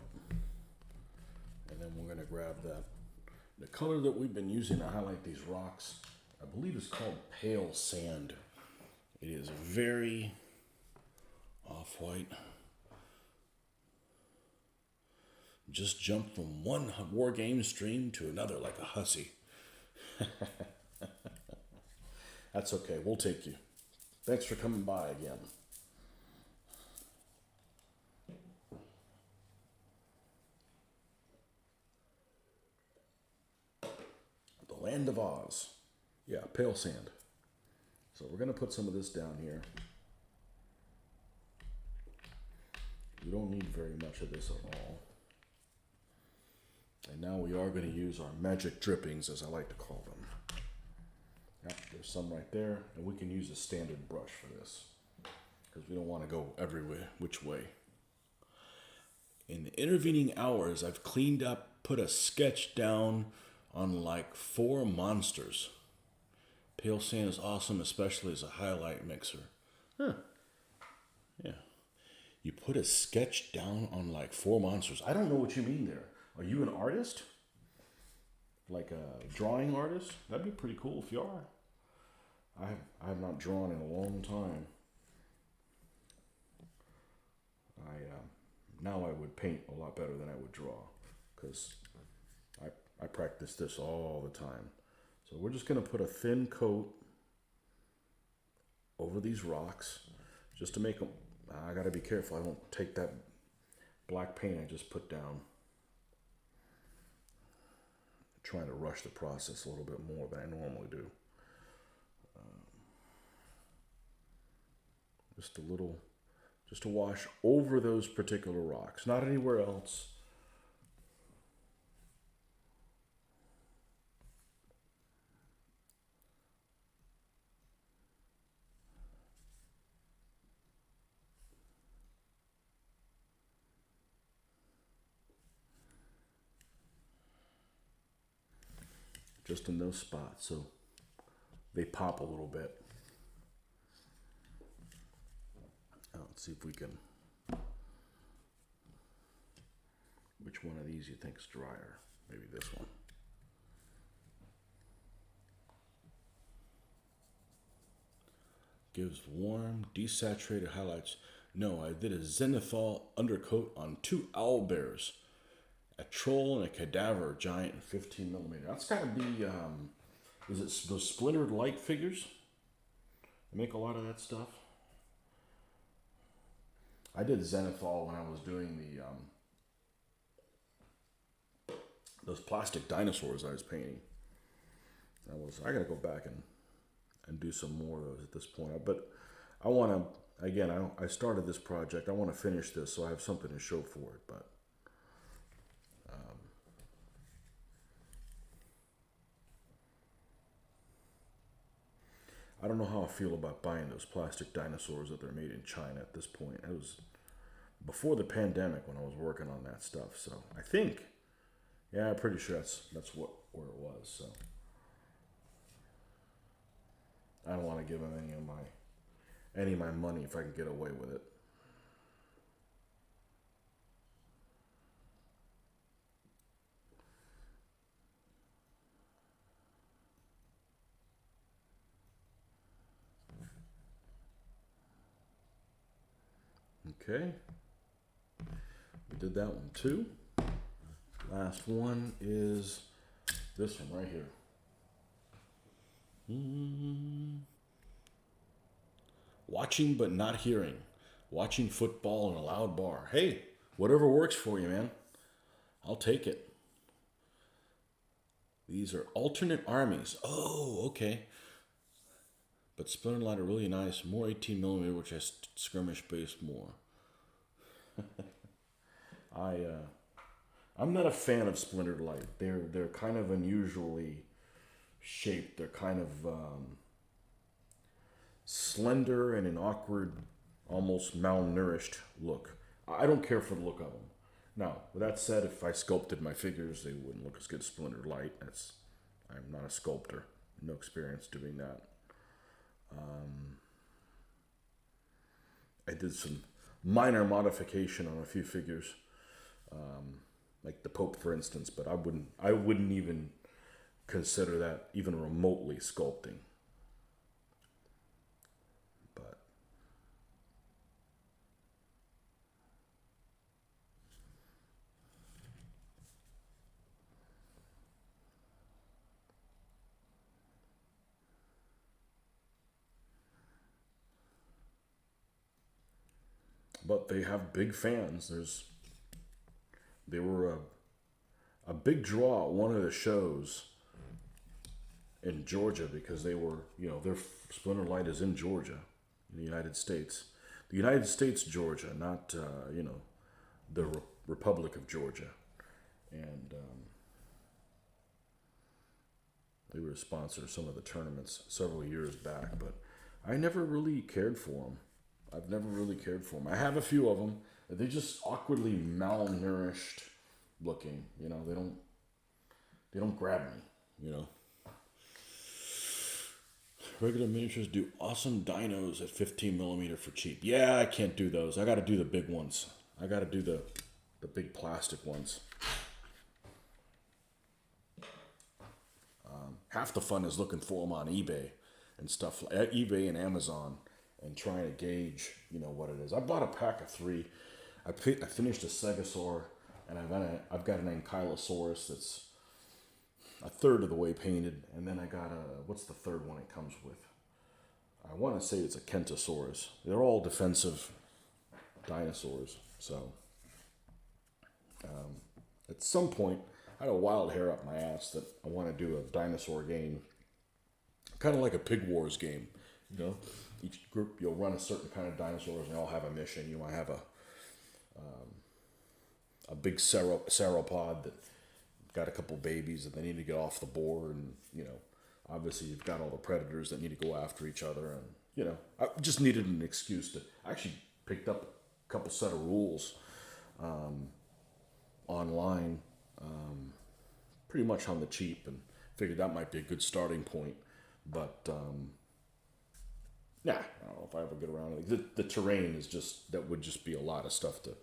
and then we're going to grab the color that we've been using to highlight these rocks. I believe it's called pale sand. It is very off-white. Just jumped from one war game stream to another like a hussy. That's okay, we'll take you. Thanks for coming by again. Land of Oz. Yeah, pale sand. So we're going to put some of this down here. We don't need very much of this at all. And now we are going to use our magic drippings, as I like to call them. Yep, there's some right there. And we can use a standard brush for this, because we don't want to go every which way. In the intervening hours, I've cleaned up, put a sketch down on like 4 monsters. Pale sand is awesome, especially as a highlight mixer. Huh. Yeah. You put a sketch down on like 4 monsters. I don't know what you mean there. Are you an artist? Like a drawing artist? That'd be pretty cool if you are. I have not drawn in a long time. Now I would paint a lot better than I would draw, because I practice this all the time. So we're just going to put a thin coat over these rocks just to make them. I got to be careful I don't take that black paint I just put down. I'm trying to rush the process a little bit more than I normally do. Just a little, just to wash over those particular rocks, not anywhere else. just in those spots, so they pop a little bit. Let's see if we can. Which one of these you think is drier? Maybe this one. Gives warm, desaturated highlights. No, I did a zenithal undercoat on 2 owl bears, a troll and a cadaver giant in 15 millimeter. That's got to be, is it those splintered light figures? They make a lot of that stuff. I did zenithal when I was doing the those plastic dinosaurs I was painting. I gotta go back and do some more of those at this point. But I want to, again, I started this project. I want to finish this so I have something to show for it. But I don't know how I feel about buying those plastic dinosaurs that they're made in China at this point. It was before the pandemic when I was working on that stuff. So I think, yeah, I'm pretty sure that's where it was. So I don't want to give them any of my money if I can get away with it. Okay, we did that one too. Last one is this one right here. Watching but not hearing. Watching football in a loud bar. Hey, whatever works for you, man. I'll take it. These are alternate armies. Oh, okay. But Splinter Light are really nice. More 18 millimeter, which has skirmish base more. I'm not a fan of Splintered Light. They're kind of unusually shaped. They're kind of slender and an awkward, almost malnourished look. I don't care for the look of them. Now, with that said, if I sculpted my figures, they wouldn't look as good as Splintered Light. I'm not a sculptor. No experience doing that. I did some minor modification on a few figures, like the Pope, for instance. But I wouldn't even consider that even remotely sculpting. But they have big fans. They were a big draw at one of the shows in Georgia because they were, their Splinter Light is in Georgia, in the United States. The United States, Georgia, not, the Republic of Georgia. And they were a sponsor of some of the tournaments several years back, but I never really cared for them. I've never really cared for them. I have a few of them. They're just awkwardly malnourished looking. They don't grab me. Regular miniatures do awesome dinos at 15 millimeter for cheap. Yeah, I can't do those. I got to do the big ones. I got to do the big plastic ones. Half the fun is looking for them on eBay and stuff, like eBay and Amazon, and trying to gauge, what it is. I bought a pack of 3. I finished a Stegosaur, and I've got an Ankylosaurus that's a third of the way painted, and then I got what's the third one it comes with? I want to say it's a Kentosaurus. They're all defensive dinosaurs. So at some point, I had a wild hair up my ass that I want to do a dinosaur game, kind of like a Pig Wars game, Each group, you'll run a certain kind of dinosaurs, and they all have a mission. You might have a big sauropod that got a couple babies and they need to get off the board, and obviously you've got all the predators that need to go after each other, and I just needed an excuse to. I actually picked up a couple set of rules online, pretty much on the cheap, and figured that might be a good starting point. But yeah, I don't know if I ever get around to it. The terrain is just, that would just be a lot of stuff to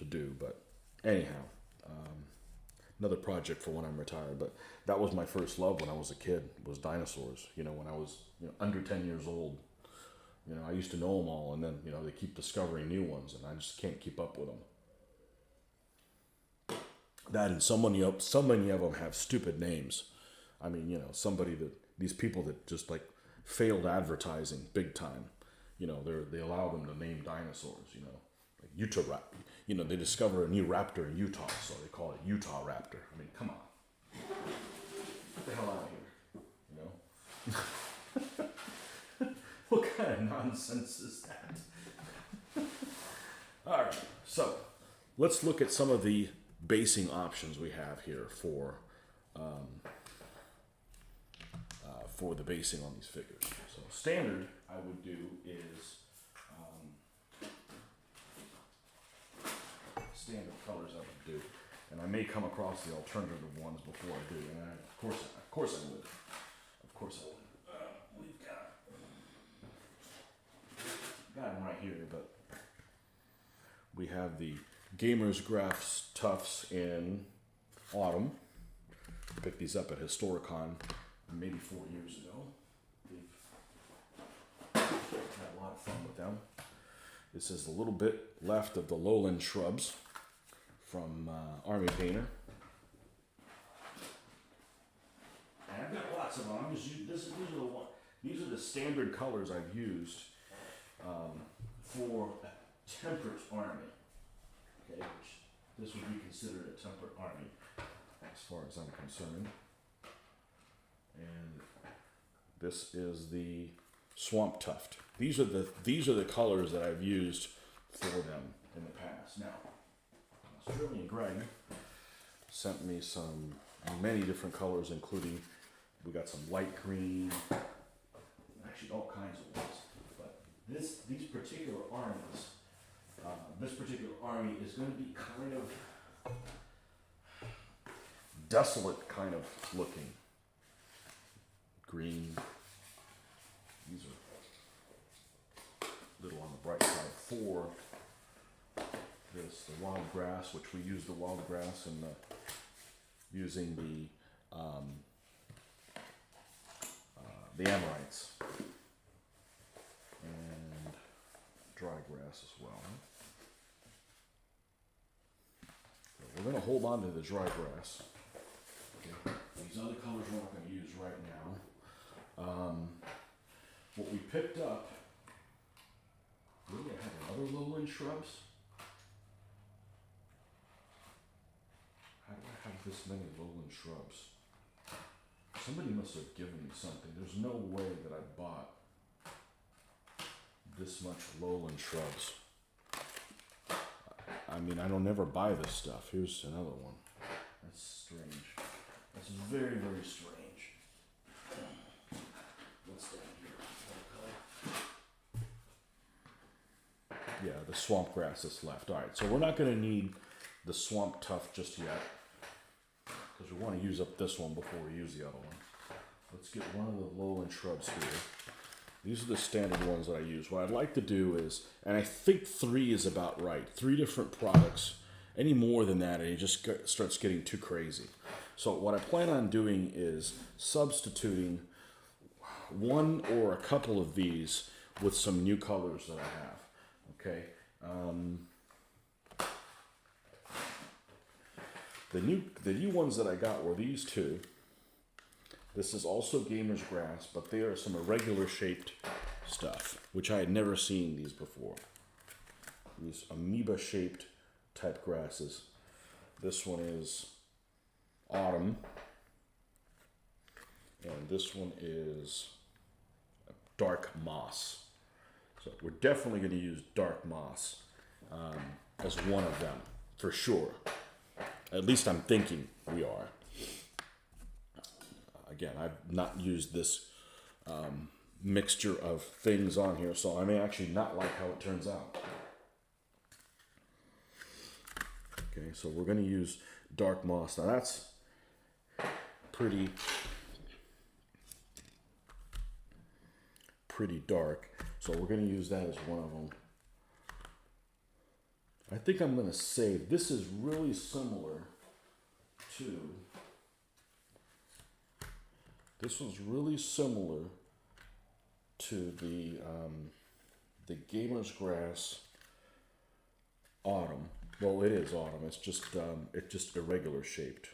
do. But anyhow, another project for when I'm retired. But that was my first love when I was a kid, was dinosaurs. You know, when I was under 10 years old, I used to know them all, and then they keep discovering new ones, and I just can't keep up with them. That, and so many of them have stupid names. I mean, these people that just like failed advertising big time. They allow them to name dinosaurs. Like Utah. They discover a new raptor in Utah, so they call it Utah Raptor. I mean, come on, get the hell out of here. What kind of nonsense is that? All right, so let's look at some of the basing options we have here for the basing on these figures. So standard, I would do is standard colors I would do, and I may come across the alternative ones before I do, and of course I would. We've got them right here, but we have the Gamers Graphs Tufts in autumn. Picked these up at Historicon maybe 4 years ago. We've had a lot of fun with them. This is a little bit left of the lowland shrubs from Army Painter. And I've got lots of them. These are the standard colors I've used for a temperate army. Okay, which this would be considered a temperate army as far as I'm concerned. And this is the Swamp Tuft. These are the colors that I've used for them in the past. Now, Australian Greg sent me many different colors, including we got some light green, actually all kinds of ones. But these particular armies, this particular army is going to be kind of desolate, kind of looking. Green. These are a little on the bright side. For this, the wild grass, which we use the wild grass and using the Amorites and dry grass as well. So we're going to hold on to the dry grass. Okay. These other colors we're not going to use right now. What we picked up, we have other lowland shrubs. How do I have this many lowland shrubs? Somebody must have given me something. There's no way that I bought this much lowland shrubs. I mean, I don't never buy this stuff. Here's another one. That's strange. That's very, very strange. What's down here? Yeah, the swamp grass that's left. All right, so we're not going to need the swamp tuft just yet, because we want to use up this one before we use the other one. Let's get one of the lowland shrubs here. These are the standard ones that I use. What I'd like to do is, and I think 3 is about right, 3 different products. Any more than that, and it just starts getting too crazy. So what I plan on doing is substituting one or a couple of these with some new colors that I have. Okay. The new ones that I got were these two. This is also Gamer's Grass, but they are some irregular shaped stuff, which I had never seen these before. These amoeba shaped type grasses. This one is autumn, and this one is dark moss. So we're definitely going to use dark moss as one of them for sure. At least I'm thinking we are. Again, I've not used this mixture of things on here, so I may actually not like how it turns out. Okay, so we're going to use dark moss. Now that's pretty pretty dark. So we're going to use that as one of them. I think I'm going to save. This is really similar to, this was really similar to the Gamer's Grass Autumn. Well, it is autumn. It's just irregular shaped.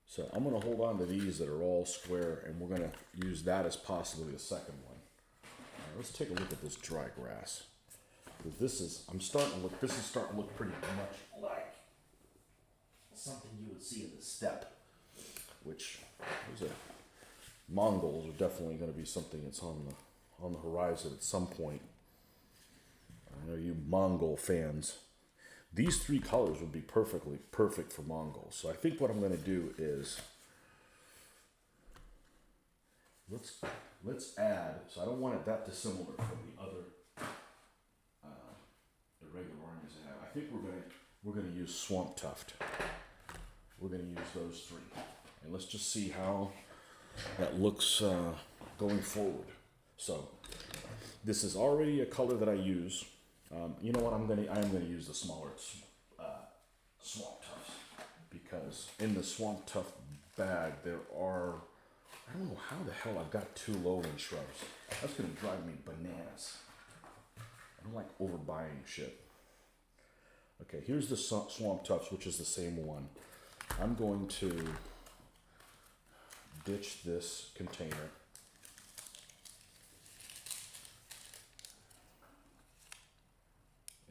So I'm going to hold on to these that are all square, and we're going to use that as possibly the second one. All right, let's take a look at this dry grass. This is starting to look pretty much like something you would see in the steppe, which Mongols are definitely going to be something that's on the horizon at some point. I know you Mongol fans. These three colors would be perfect for Mongols. So I think what I'm going to do is let's add. So I don't want it that dissimilar from the other irregular armies I have. I think we're going to use Swamp Tuft. We're going to use those three, and let's just see how that looks going forward. So this is already a color that I use. You know what? I am going to use the smaller Swamp Tufts, because in the Swamp Tuft bag there are, I don't know how the hell I've got 2 lowland shrubs. That's going to drive me bananas. I don't like overbuying shit. Okay, here's the Swamp Tufts, which is the same one. I'm going to ditch this container.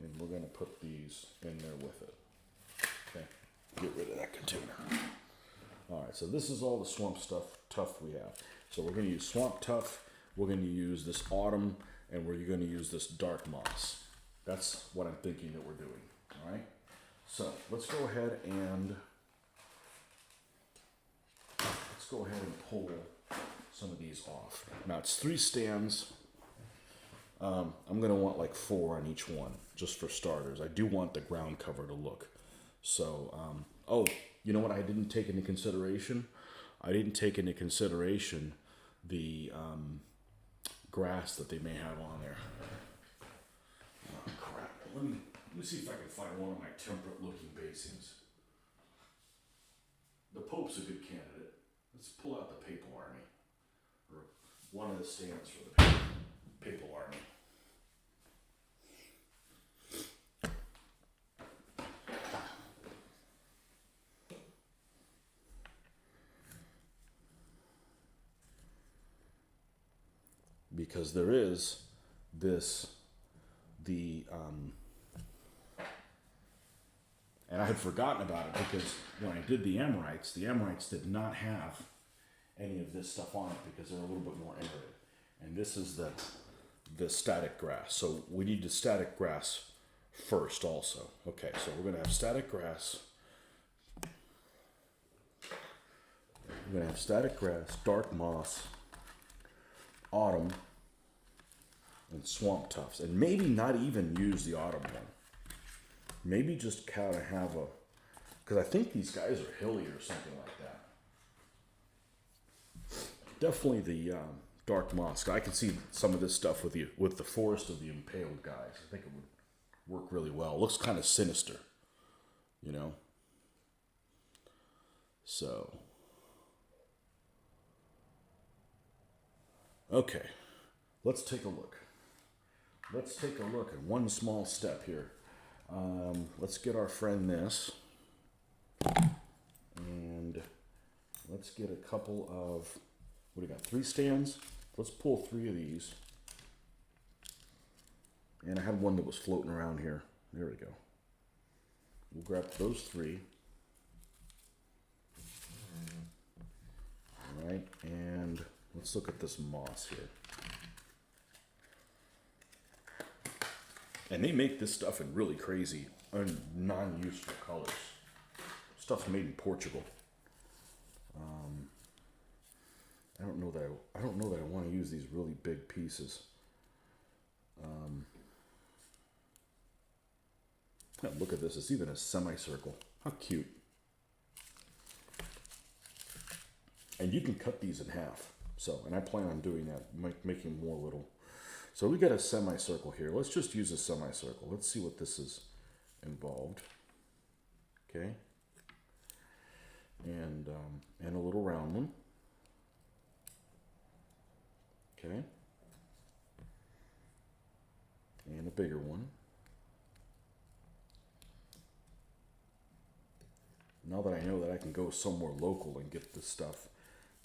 And we're going to put these in there with it. Okay, get rid of that container. All right, so this is all the Swamp Tuft we have. So we're going to use Swamp Tuft, we're going to use this Autumn, and we're going to use this Dark Moss. That's what I'm thinking that we're doing. All right, so let's go ahead and pull some of these off. Now it's 3 stands. I'm going to want like 4 on each one, just for starters. I do want the ground cover to look. So, oh, you know what I didn't take into consideration? I didn't take into consideration the grass that they may have on there. Oh, crap. Let me see if I can find one of my temperate looking basings. The Pope's a good candidate. Let's pull out the Papal Army, or one of the stands for the Papal Army. Because there is and I had forgotten about it, because when I did the Amorites did not have any of this stuff on it, because they're a little bit more arid. And this is the static grass. So we need the static grass first also. Okay, so we're going to have static grass. We're going to have static grass, dark moss, autumn, and swamp tufts. And maybe not even use the autumn one. Maybe just kind of have because I think these guys are hilly or something like that. Definitely the dark moss. I can see some of this stuff with the forest of the impaled guys. I think it would work really well. It looks kind of sinister, you know. So, okay, let's take a look. Let's take a look at one small step here. Let's get our friend this, and let's get a couple of, what do you got, 3 stands? Let's pull 3 of these. And I had one that was floating around here. There we go. We'll grab those 3. All right, and let's look at this moss here. And they make this stuff in really crazy and non-useful colors. Stuff's made in Portugal. I don't know that I want to use these really big pieces. Look at this. It's even a semicircle. How cute. And you can cut these in half. So, and I plan on doing that, making more little. So we got a semicircle here. Let's just use a semicircle. Let's see what this is involved. Okay. And a little round one. Okay. And a bigger one. Now that I know that I can go somewhere local and get this stuff,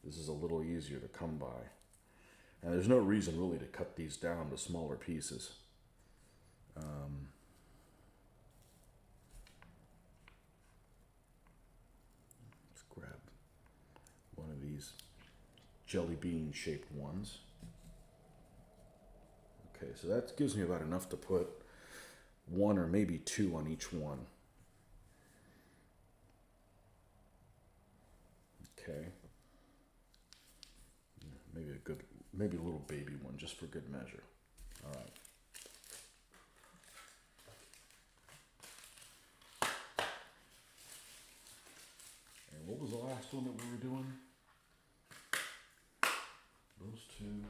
this is a little easier to come by. And there's no reason really to cut these down to smaller pieces. Let's grab one of these jelly bean shaped ones. Okay, so that gives me about enough to put one or maybe two on each one. Okay. Maybe a little baby one just for good measure. All right. And what was the last one that we were doing? Those two.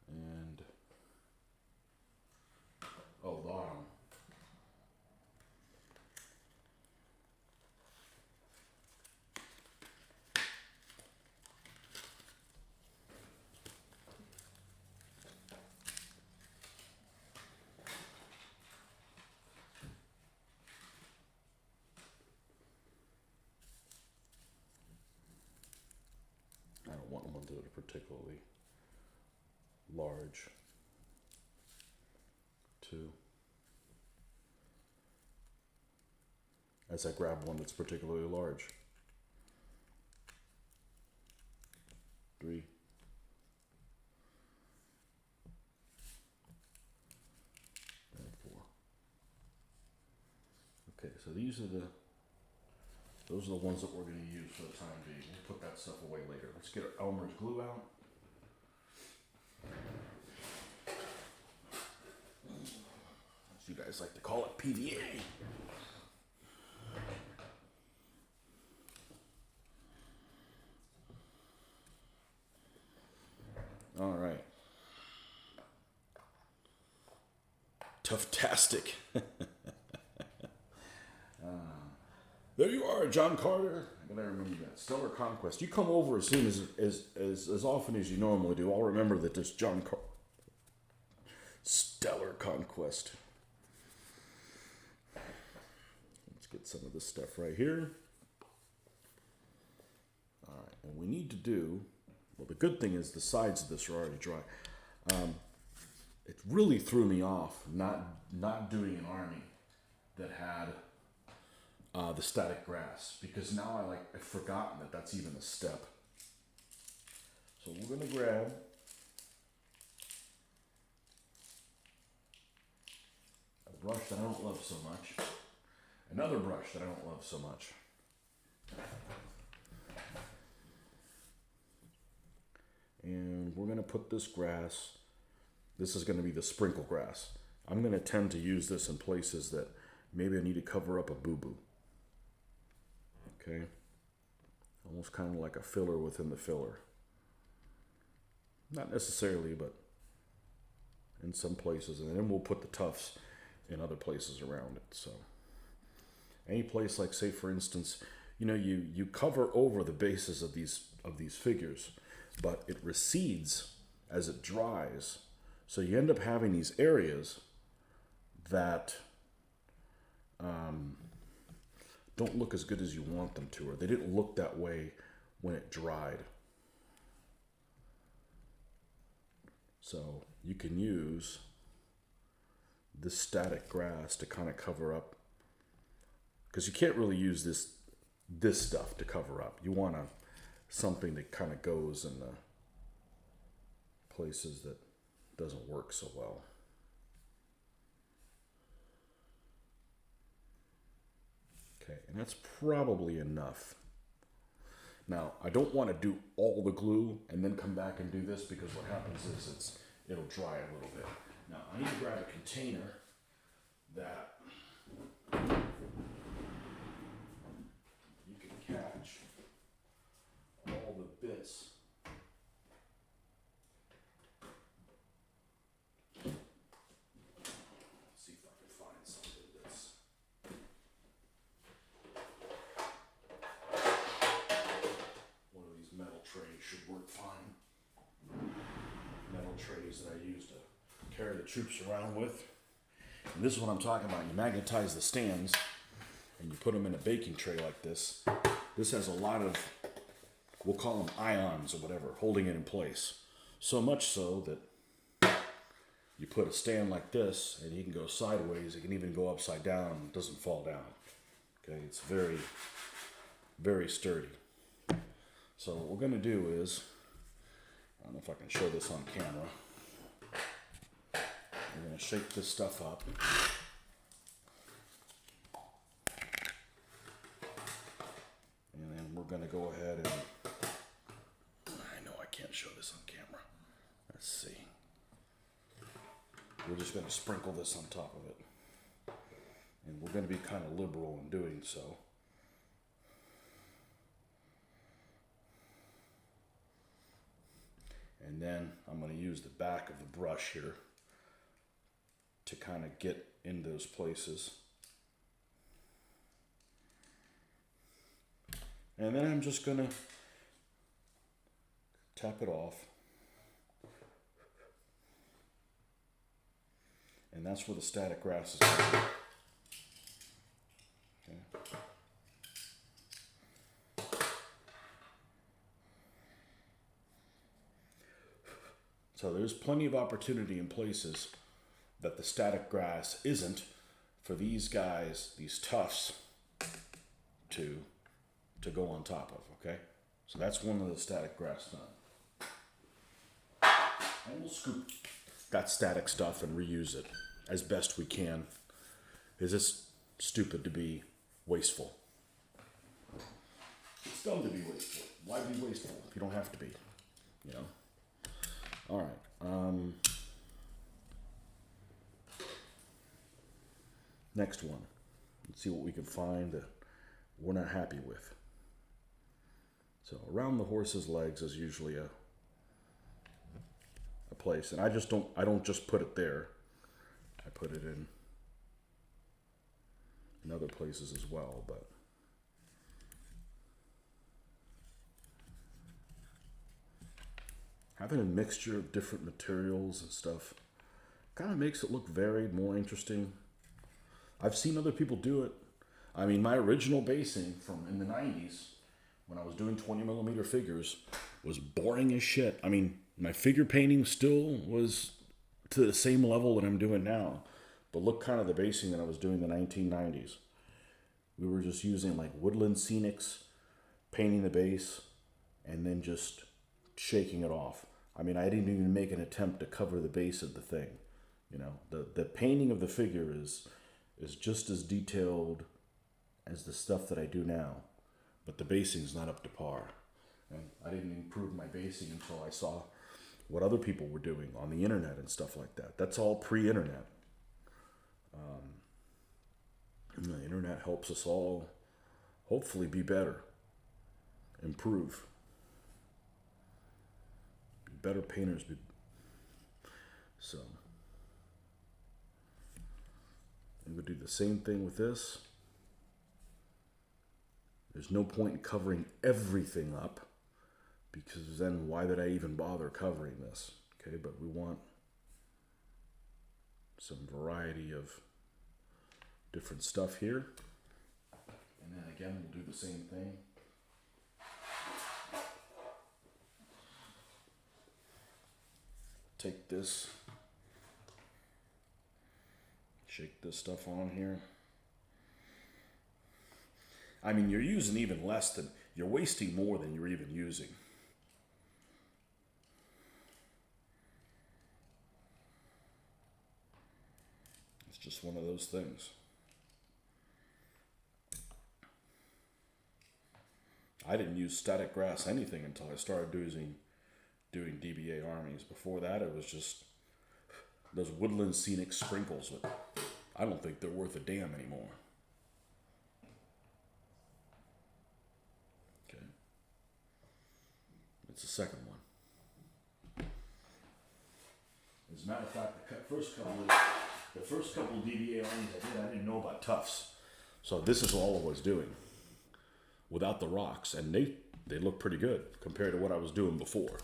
And, oh, the bottom. I don't want one that are particularly large. Two. As I grab one that's particularly large. Three. And four. Okay, so those are the ones that we're going to use for the time being. We'll put that stuff away later. Let's get our Elmer's glue out. As you guys like to call it, PVA. All right. Tough-tastic. There you are, John Carter. I gotta remember that. Stellar Conquest. You come over as soon as often as you normally do. I'll remember that this John Carter. Stellar Conquest. Let's get some of this stuff right here. All right, and we need to do. Well, the good thing is the sides of this are already dry. It really threw me off not doing an army that had the static grass, because now I've forgotten that that's even a step. So we're gonna grab a brush that I don't love so much, another brush that I don't love so much. And we're gonna put this grass, this is gonna be the sprinkle grass. I'm gonna tend to use this in places that maybe I need to cover up a boo-boo. Okay, almost kind of like a filler within the filler. Not necessarily, but in some places, and then we'll put the tufts in other places around it. So any place, like say for instance, you cover over the bases of these figures, but it recedes as it dries. So you end up having these areas that don't look as good as you want them to, or they didn't look that way when it dried. So you can use this static grass to kind of cover up, because you can't really use this stuff to cover up. You want something that kind of goes in the places that doesn't work so well. Okay, and that's probably enough. Now, I don't want to do all the glue and then come back and do this, because what happens is it'll dry a little bit. Now, I need to grab a container that you can catch the troops around with. And this is what I'm talking about. You magnetize the stands and you put them in a baking tray like this. This has a lot of, we'll call them ions or whatever, holding it in place. So much so that you put a stand like this and you can go sideways. It can even go upside down and it doesn't fall down. Okay, it's very, very sturdy. So what we're going to do is, I don't know if I can show this on camera. We're going to shake this stuff up. And then we're going to go ahead and, I know I can't show this on camera. Let's see. We're just going to sprinkle this on top of it. And we're going to be kind of liberal in doing so. And then I'm going to use the back of the brush here to kind of get in those places. And then I'm just going to tap it off. And that's where the static grass is going. Okay. So there's plenty of opportunity in places that the static grass isn't for these guys, these tufts, to go on top of, okay? So that's one of the static grass done. And we'll scoop that static stuff and reuse it as best we can. It's just stupid to be wasteful. It's dumb to be wasteful. Why be wasteful if you don't have to be, you know? All right. Next one. Let's see what we can find that we're not happy with. So around the horse's legs is usually a place, and I don't just put it there. I put it in other places as well, but having a mixture of different materials and stuff kind of makes it look varied, more interesting. I've seen other people do it. I mean, my original basing from in the 90s, when I was doing 20mm figures, was boring as shit. I mean, my figure painting still was to the same level that I'm doing now. But look kind of the basing that I was doing in the 1990s. We were just using like woodland scenics, painting the base, and then just shaking it off. I mean, I didn't even make an attempt to cover the base of the thing. You know, the painting of the figure is just as detailed as the stuff that I do now, but the basing's not up to par. And I didn't improve my basing until I saw what other people were doing on the internet and stuff like that. That's all pre-internet. The internet helps us all hopefully be better, improve, be better painters. So I'm going to do the same thing with this. There's no point in covering everything up, because then why did I even bother covering this? Okay, but we want some variety of different stuff here. And then again, we'll do the same thing. Take this, shake this stuff on here. I mean, you're using even less than, you're wasting more than you're even using. It's just one of those things. I didn't use static grass anything until I started doing DBA armies. Before that, it was just those woodland scenic sprinkles that I don't think they're worth a damn anymore. Okay. It's the second one. As a matter of fact, the first couple DBA armies I didn't know about tufts. So this is all I was doing without the rocks, and they look pretty good compared to what I was doing before.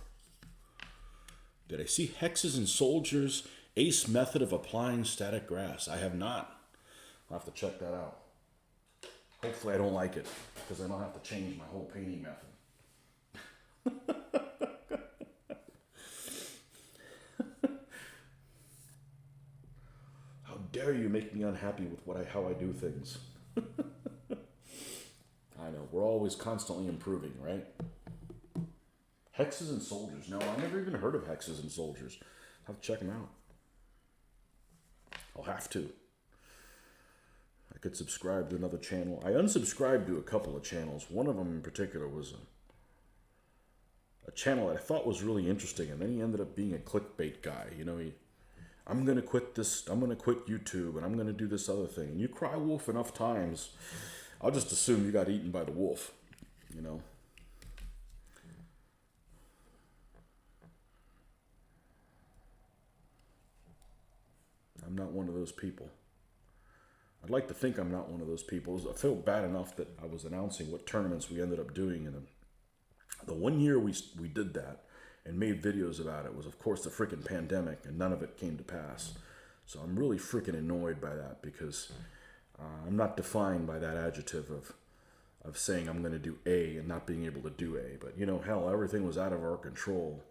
Did I see hexes and soldiers Ace method of applying static grass. I have not. I'll have to check that out. Hopefully I don't like it, because then I'll have to change my whole painting method. How dare you make me unhappy with how I do things? I know, we're always constantly improving, right? Hexes and soldiers. No, I never even heard of hexes and soldiers. I'll have to check them out. I'll have to. I could subscribe to another channel. I unsubscribed to a couple of channels. One of them in particular was a channel that I thought was really interesting, and then he ended up being a clickbait guy. You know, I'm going to quit this, I'm going to quit YouTube, and I'm going to do this other thing. And you cry wolf enough times, I'll just assume you got eaten by the wolf, you know. I'm not one of those people. I'd like to think I'm not one of those people. I felt bad enough that I was announcing what tournaments we ended up doing. And the 1 year we did that and made videos about it was, of course, the freaking pandemic, and none of it came to pass. So I'm really freaking annoyed by that, because I'm not defined by that adjective of saying I'm going to do A and not being able to do A. But, you know, hell, everything was out of our control.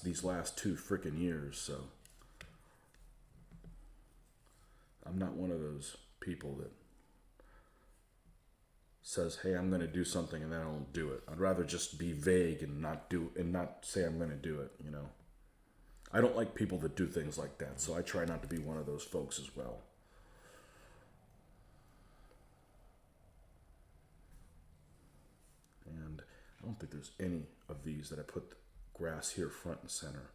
These last 2 freaking years, so I'm not one of those people that says, hey, I'm going to do something and then I don't do it. I'd rather just be vague and not say I'm going to do it, you know. I don't like people that do things like that, so I try not to be one of those folks as well. And I don't think there's any of these that I put grass here front and center.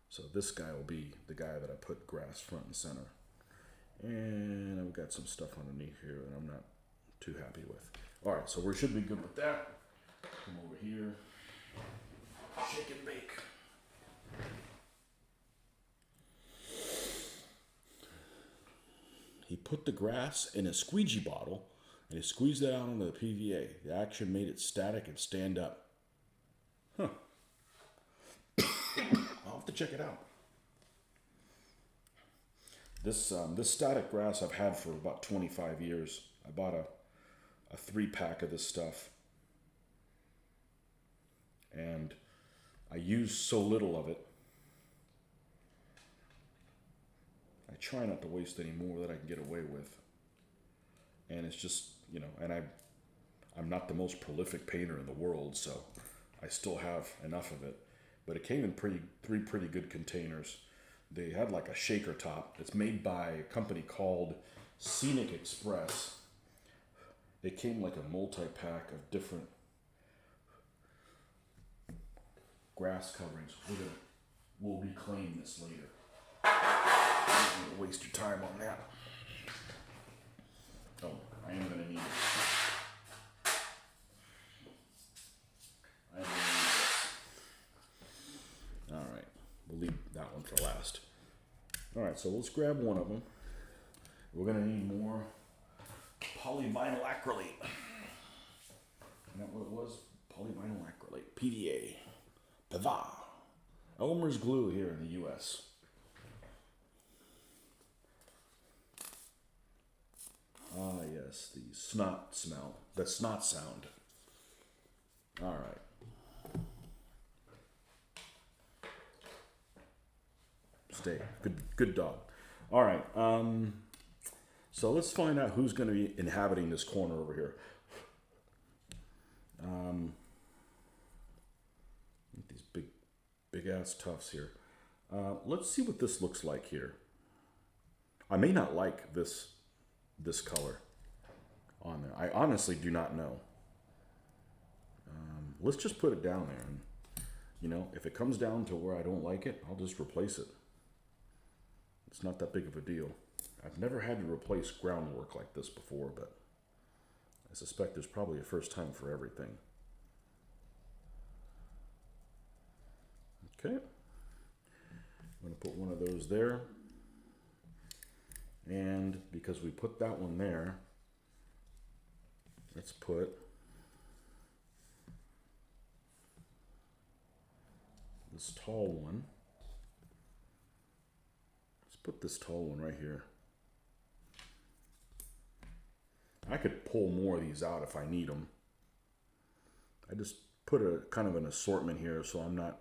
So this guy will be the guy that I put grass front and center. And I've got some stuff underneath here that I'm not too happy with. All right, so we should be good with that. Come over here. Shake and bake. He put the grass in a squeegee bottle and he squeezed it out onto the PVA. The action made it static and stand up. Huh. I'll have to check it out. This static grass I've had for about 25 years. I bought a 3-pack of this stuff. And I use so little of it. I try not to waste any more that I can get away with. And it's just, you know, and I'm not the most prolific painter in the world, so I still have enough of it. But it came in 3 pretty good containers. They had like a shaker top. It's made by a company called Scenic Express. It came like a multi-pack of different grass coverings. We'll reclaim this later. I'm gonna waste your time on that. Oh, I am gonna need it. I am gonna need this. All right, we'll leave that one for last. All right, so let's grab one of them. We're gonna need more polyvinyl acrylate. Isn't that what it was? Polyvinyl acrylate, PVA, PVA. Elmer's glue here in the U.S. Ah, yes, the snot smell, the snot sound. All right. Stay. Good dog. All right. So let's find out who's going to be inhabiting this corner over here. These big ass tufts here. Let's see what this looks like here. I may not like this color on there. I honestly do not know. Let's just put it down there, and you know, if it comes down to where I don't like it, I'll just replace it. It's not that big of a deal. I've never had to replace groundwork like this before, but I suspect there's probably a first time for everything. Okay. I'm going to put one of those there. And because we put that one there, let's put this tall one. Let's put this tall one right here. I could pull more of these out if I need them. I just put a kind of an assortment here so I'm not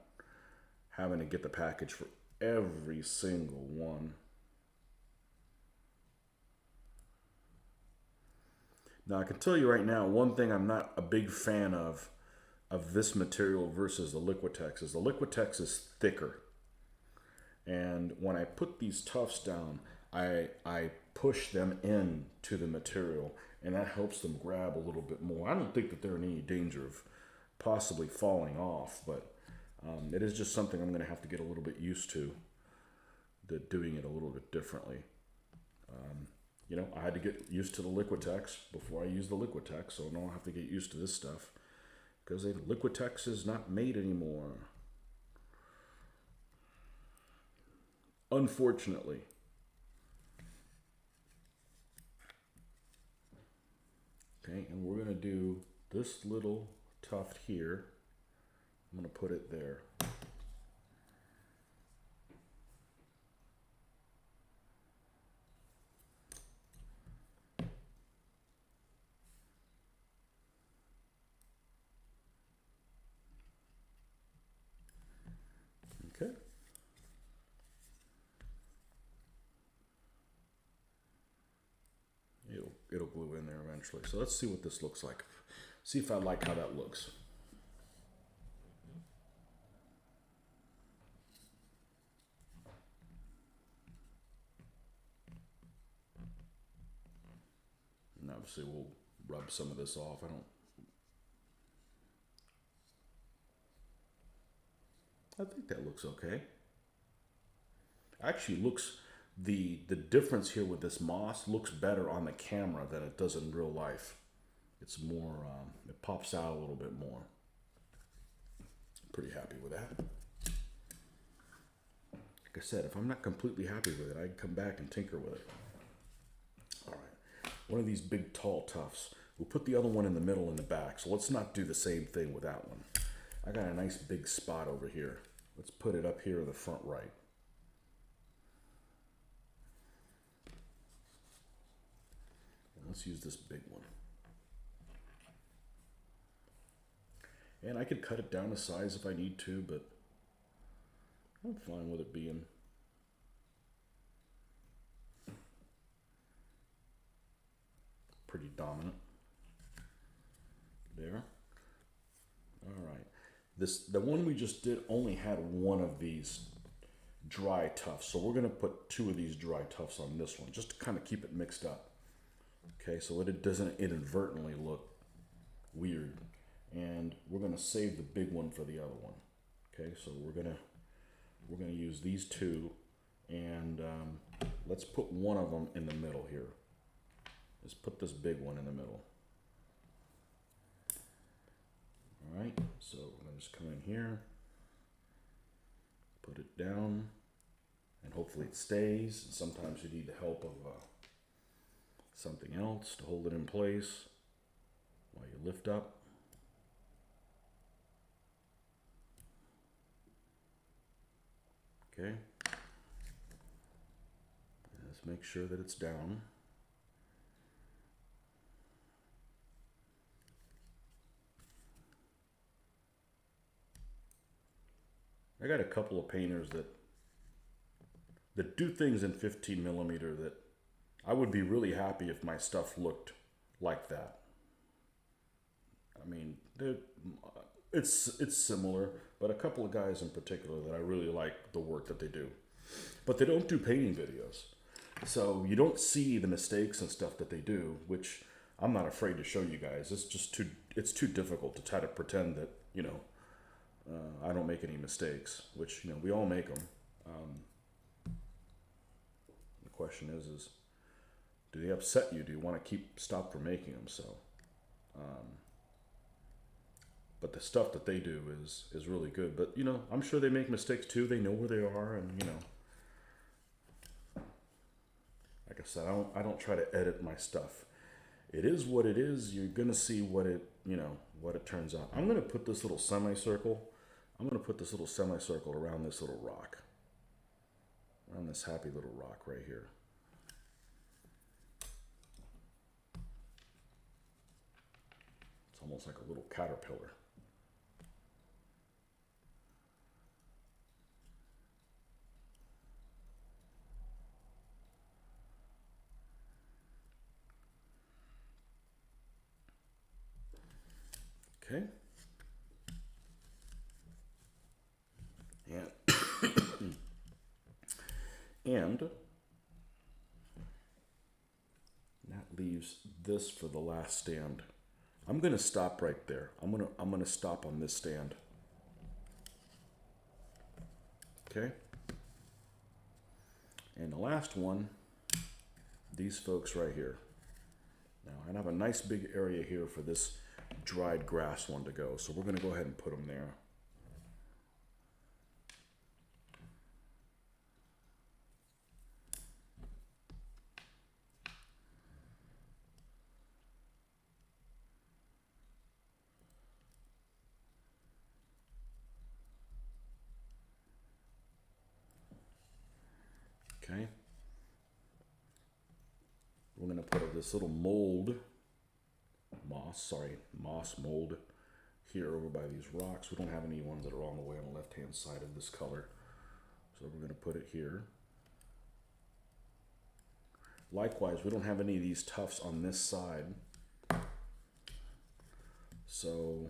having to get the package for every single one. Now I can tell you right now, one thing I'm not a big fan of this material versus the Liquitex is the Liquitex is thicker. And when I put these tufts down, I push them in to the material, and that helps them grab a little bit more. I don't think that they're in any danger of possibly falling off, but it is just something I'm going to have to get a little bit used to, doing it a little bit differently. You know, I had to get used to the Liquitex before I used the Liquitex, so now I have to get used to this stuff because the Liquitex is not made anymore. Unfortunately. Okay, and we're going to do this little tuft here. I'm going to put it there. Okay. It'll glue in there eventually. So let's see what this looks like. See if I like how that looks. And obviously we'll rub some of this off. I think that looks okay. Actually looks, the difference here with this moss looks better on the camera than it does in real life. It's more, it pops out a little bit more. Pretty happy with that. Like I said, if I'm not completely happy with it, I can come back and tinker with it. All right, one of these big tall tufts. We'll put the other one in the middle and the back. So let's not do the same thing with that one. I got a nice big spot over here. Let's put it up here in the front right. And let's use this big one. And I could cut it down to size if I need to, but I'm fine with it being pretty dominant. There. All right. The one we just did only had one of these dry tufts, so we're going to put two of these dry tufts on this one just to kind of keep it mixed up. Okay, so it doesn't inadvertently look weird. And we're going to save the big one for the other one. Okay, so we're gonna use these two, and let's put one of them in the middle here. Let's put this big one in the middle. All right, so we're gonna just come in here, put it down, and hopefully it stays. And sometimes you need the help of something else to hold it in place while you lift up. Okay, let's make sure that it's down. I got a couple of painters that do things in 15 millimeter that I would be really happy if my stuff looked like that. I mean, it's similar, but a couple of guys in particular that I really like the work that they do. But they don't do painting videos. So you don't see the mistakes and stuff that they do, which I'm not afraid to show you guys. It's too difficult to try to pretend that, you know, I don't make any mistakes, which, you know, we all make them. The question is do they upset you? Do you want to stop from making them? So, but the stuff that they do is really good. But, you know, I'm sure they make mistakes too. They know where they are, and, you know, like I said, I don't try to edit my stuff. It is what it is. You're gonna see what it turns out. I'm gonna put this little semicircle I'm going to put this little semicircle around this little rock. Around this happy little rock right here. It's almost like a little caterpillar. Okay. And that leaves this for the last stand. I'm going to stop right there. I'm going to stop on this stand. Okay? And the last one, these folks right here. Now, I have a nice big area here for this dried grass one to go, so we're going to go ahead and put them there. Okay. We're going to put this little moss mold here over by these rocks. We don't have any ones that are all the way on the left-hand side of this color. So we're going to put it here. Likewise, we don't have any of these tufts on this side. So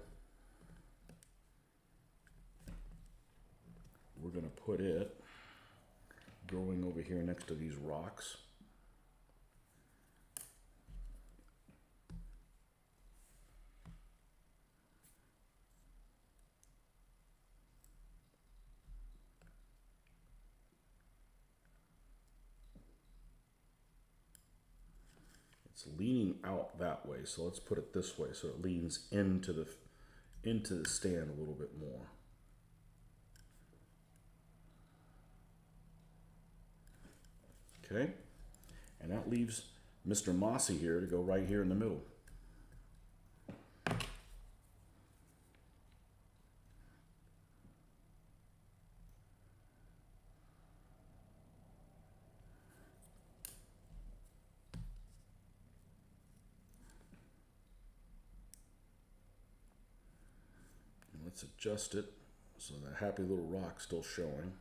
we're going to put it growing over here next to these rocks. It's leaning out that way, so let's put it this way so it leans into the stand a little bit more. Okay, and that leaves Mr. Mossy here to go right here in the middle. And let's adjust it so that happy little rock's still showing.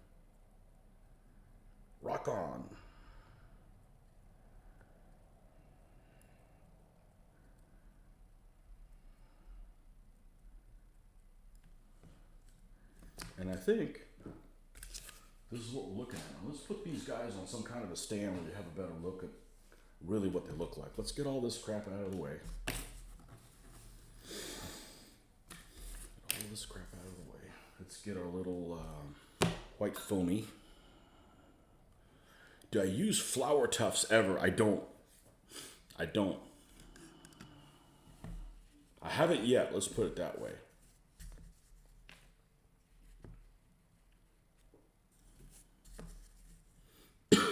Rock on. And I think this is what we're looking at. Now, let's put these guys on some kind of a stand where you have a better look at really what they look like. Let's get all this crap out of the way. Get all this crap out of the way. Let's get our little white foamy. Do I use flower tufts ever? I don't. I haven't yet, let's put it that way.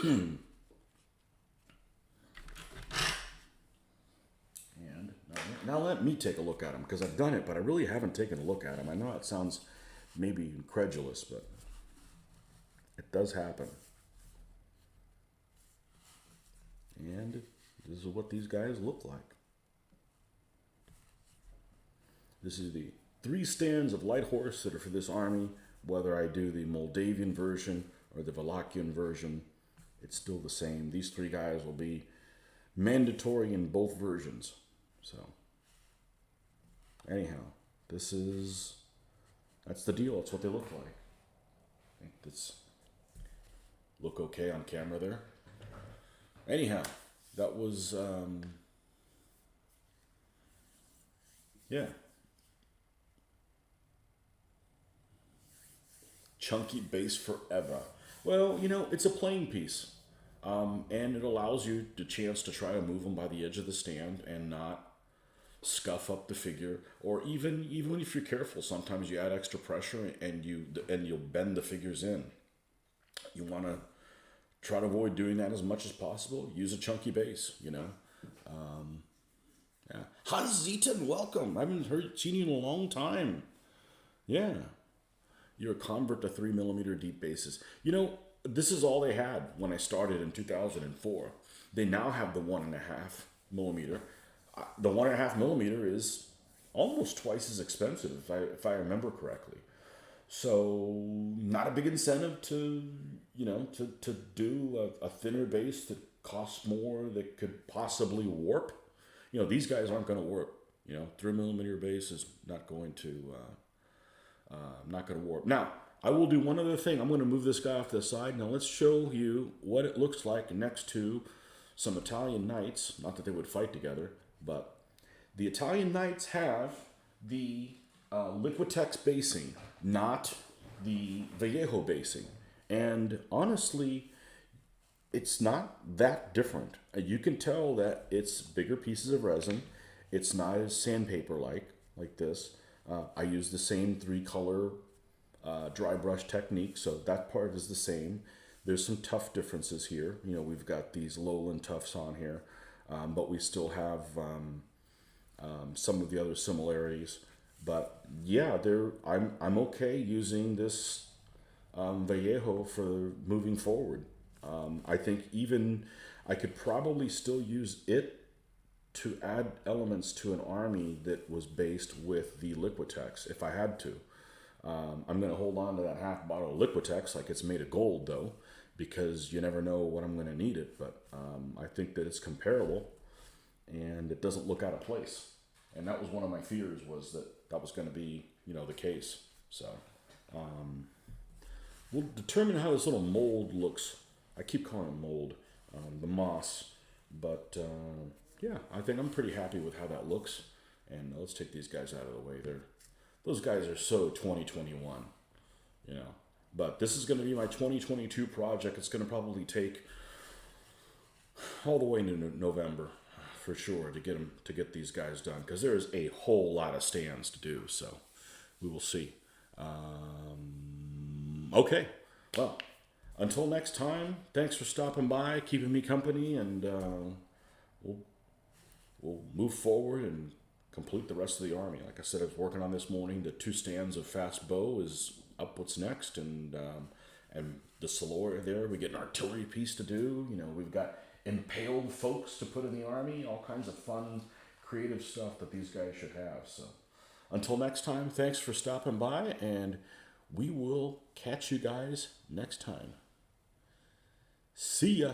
And now let me take a look at them, because I've done it, but I really haven't taken a look at them. I know it sounds maybe incredulous, but it does happen. And this is what these guys look like. This is the 3 stands of light horse that are for this army. Whether I do the Moldavian version or the Wallachian version, it's still the same. These 3 guys will be mandatory in both versions. So, anyhow, that's the deal. That's what they look like. I think that's look okay on camera there. Anyhow, that was, yeah. Chunky base forever. Well, you know, it's a playing piece. And it allows you the chance to try to move them by the edge of the stand and not scuff up the figure. Or even if you're careful, sometimes you add extra pressure and you'll bend the figures in. You want to try to avoid doing that as much as possible. Use a chunky base, you know. Yeah. Hans Zeton, welcome. I haven't seen you in a long time. Yeah. you're a convert to 3mm deep bases. You know, this is all they had when I started in 2004. They now have the 1.5mm. The 1.5mm is almost twice as expensive, if I remember correctly. So not a big incentive to, to do a thinner base that costs more, that could possibly warp. These guys aren't going to warp. 3mm base is not going to warp. Now, I will do one other thing. I'm going to move this guy off to the side. Now let's show you what it looks like next to some Italian Knights. Not that they would fight together, but the Italian Knights have the Liquitex basing, not the Vallejo basing. And honestly, it's not that different. You can tell that it's bigger pieces of resin. It's not as sandpaper-like, like this. I use the same 3-color dry brush technique, so that part is the same. There's some tough differences here. We've got these lowland tufts on here, but we still have some of the other similarities. But yeah, I'm okay using this Vallejo for moving forward. I think even I could probably still use it to add elements to an army that was based with the Liquitex if I had to. I'm going to hold on to that half bottle of Liquitex like it's made of gold, though, because you never know when I'm going to need it. But I think that it's comparable and it doesn't look out of place. And that was one of my fears, was that was going to be, the case. So we'll determine how this little mold looks. I keep calling it mold, the moss. But yeah, I think I'm pretty happy with how that looks. And let's take these guys out of the way. Those guys are so 2021, But this is going to be my 2022 project. It's going to probably take all the way into November for sure to get these guys done, because there's a whole lot of stands to do. So we will see. Okay, well, until next time, thanks for stopping by, keeping me company, and we'll move forward and complete the rest of the army. Like I said, I was working on this morning. The 2 stands of fast bow is up what's next, and the Solor there, we get an artillery piece to do. We've got impaled folks to put in the army, all kinds of fun, creative stuff that these guys should have. So until next time, thanks for stopping by, and we will catch you guys next time. See ya.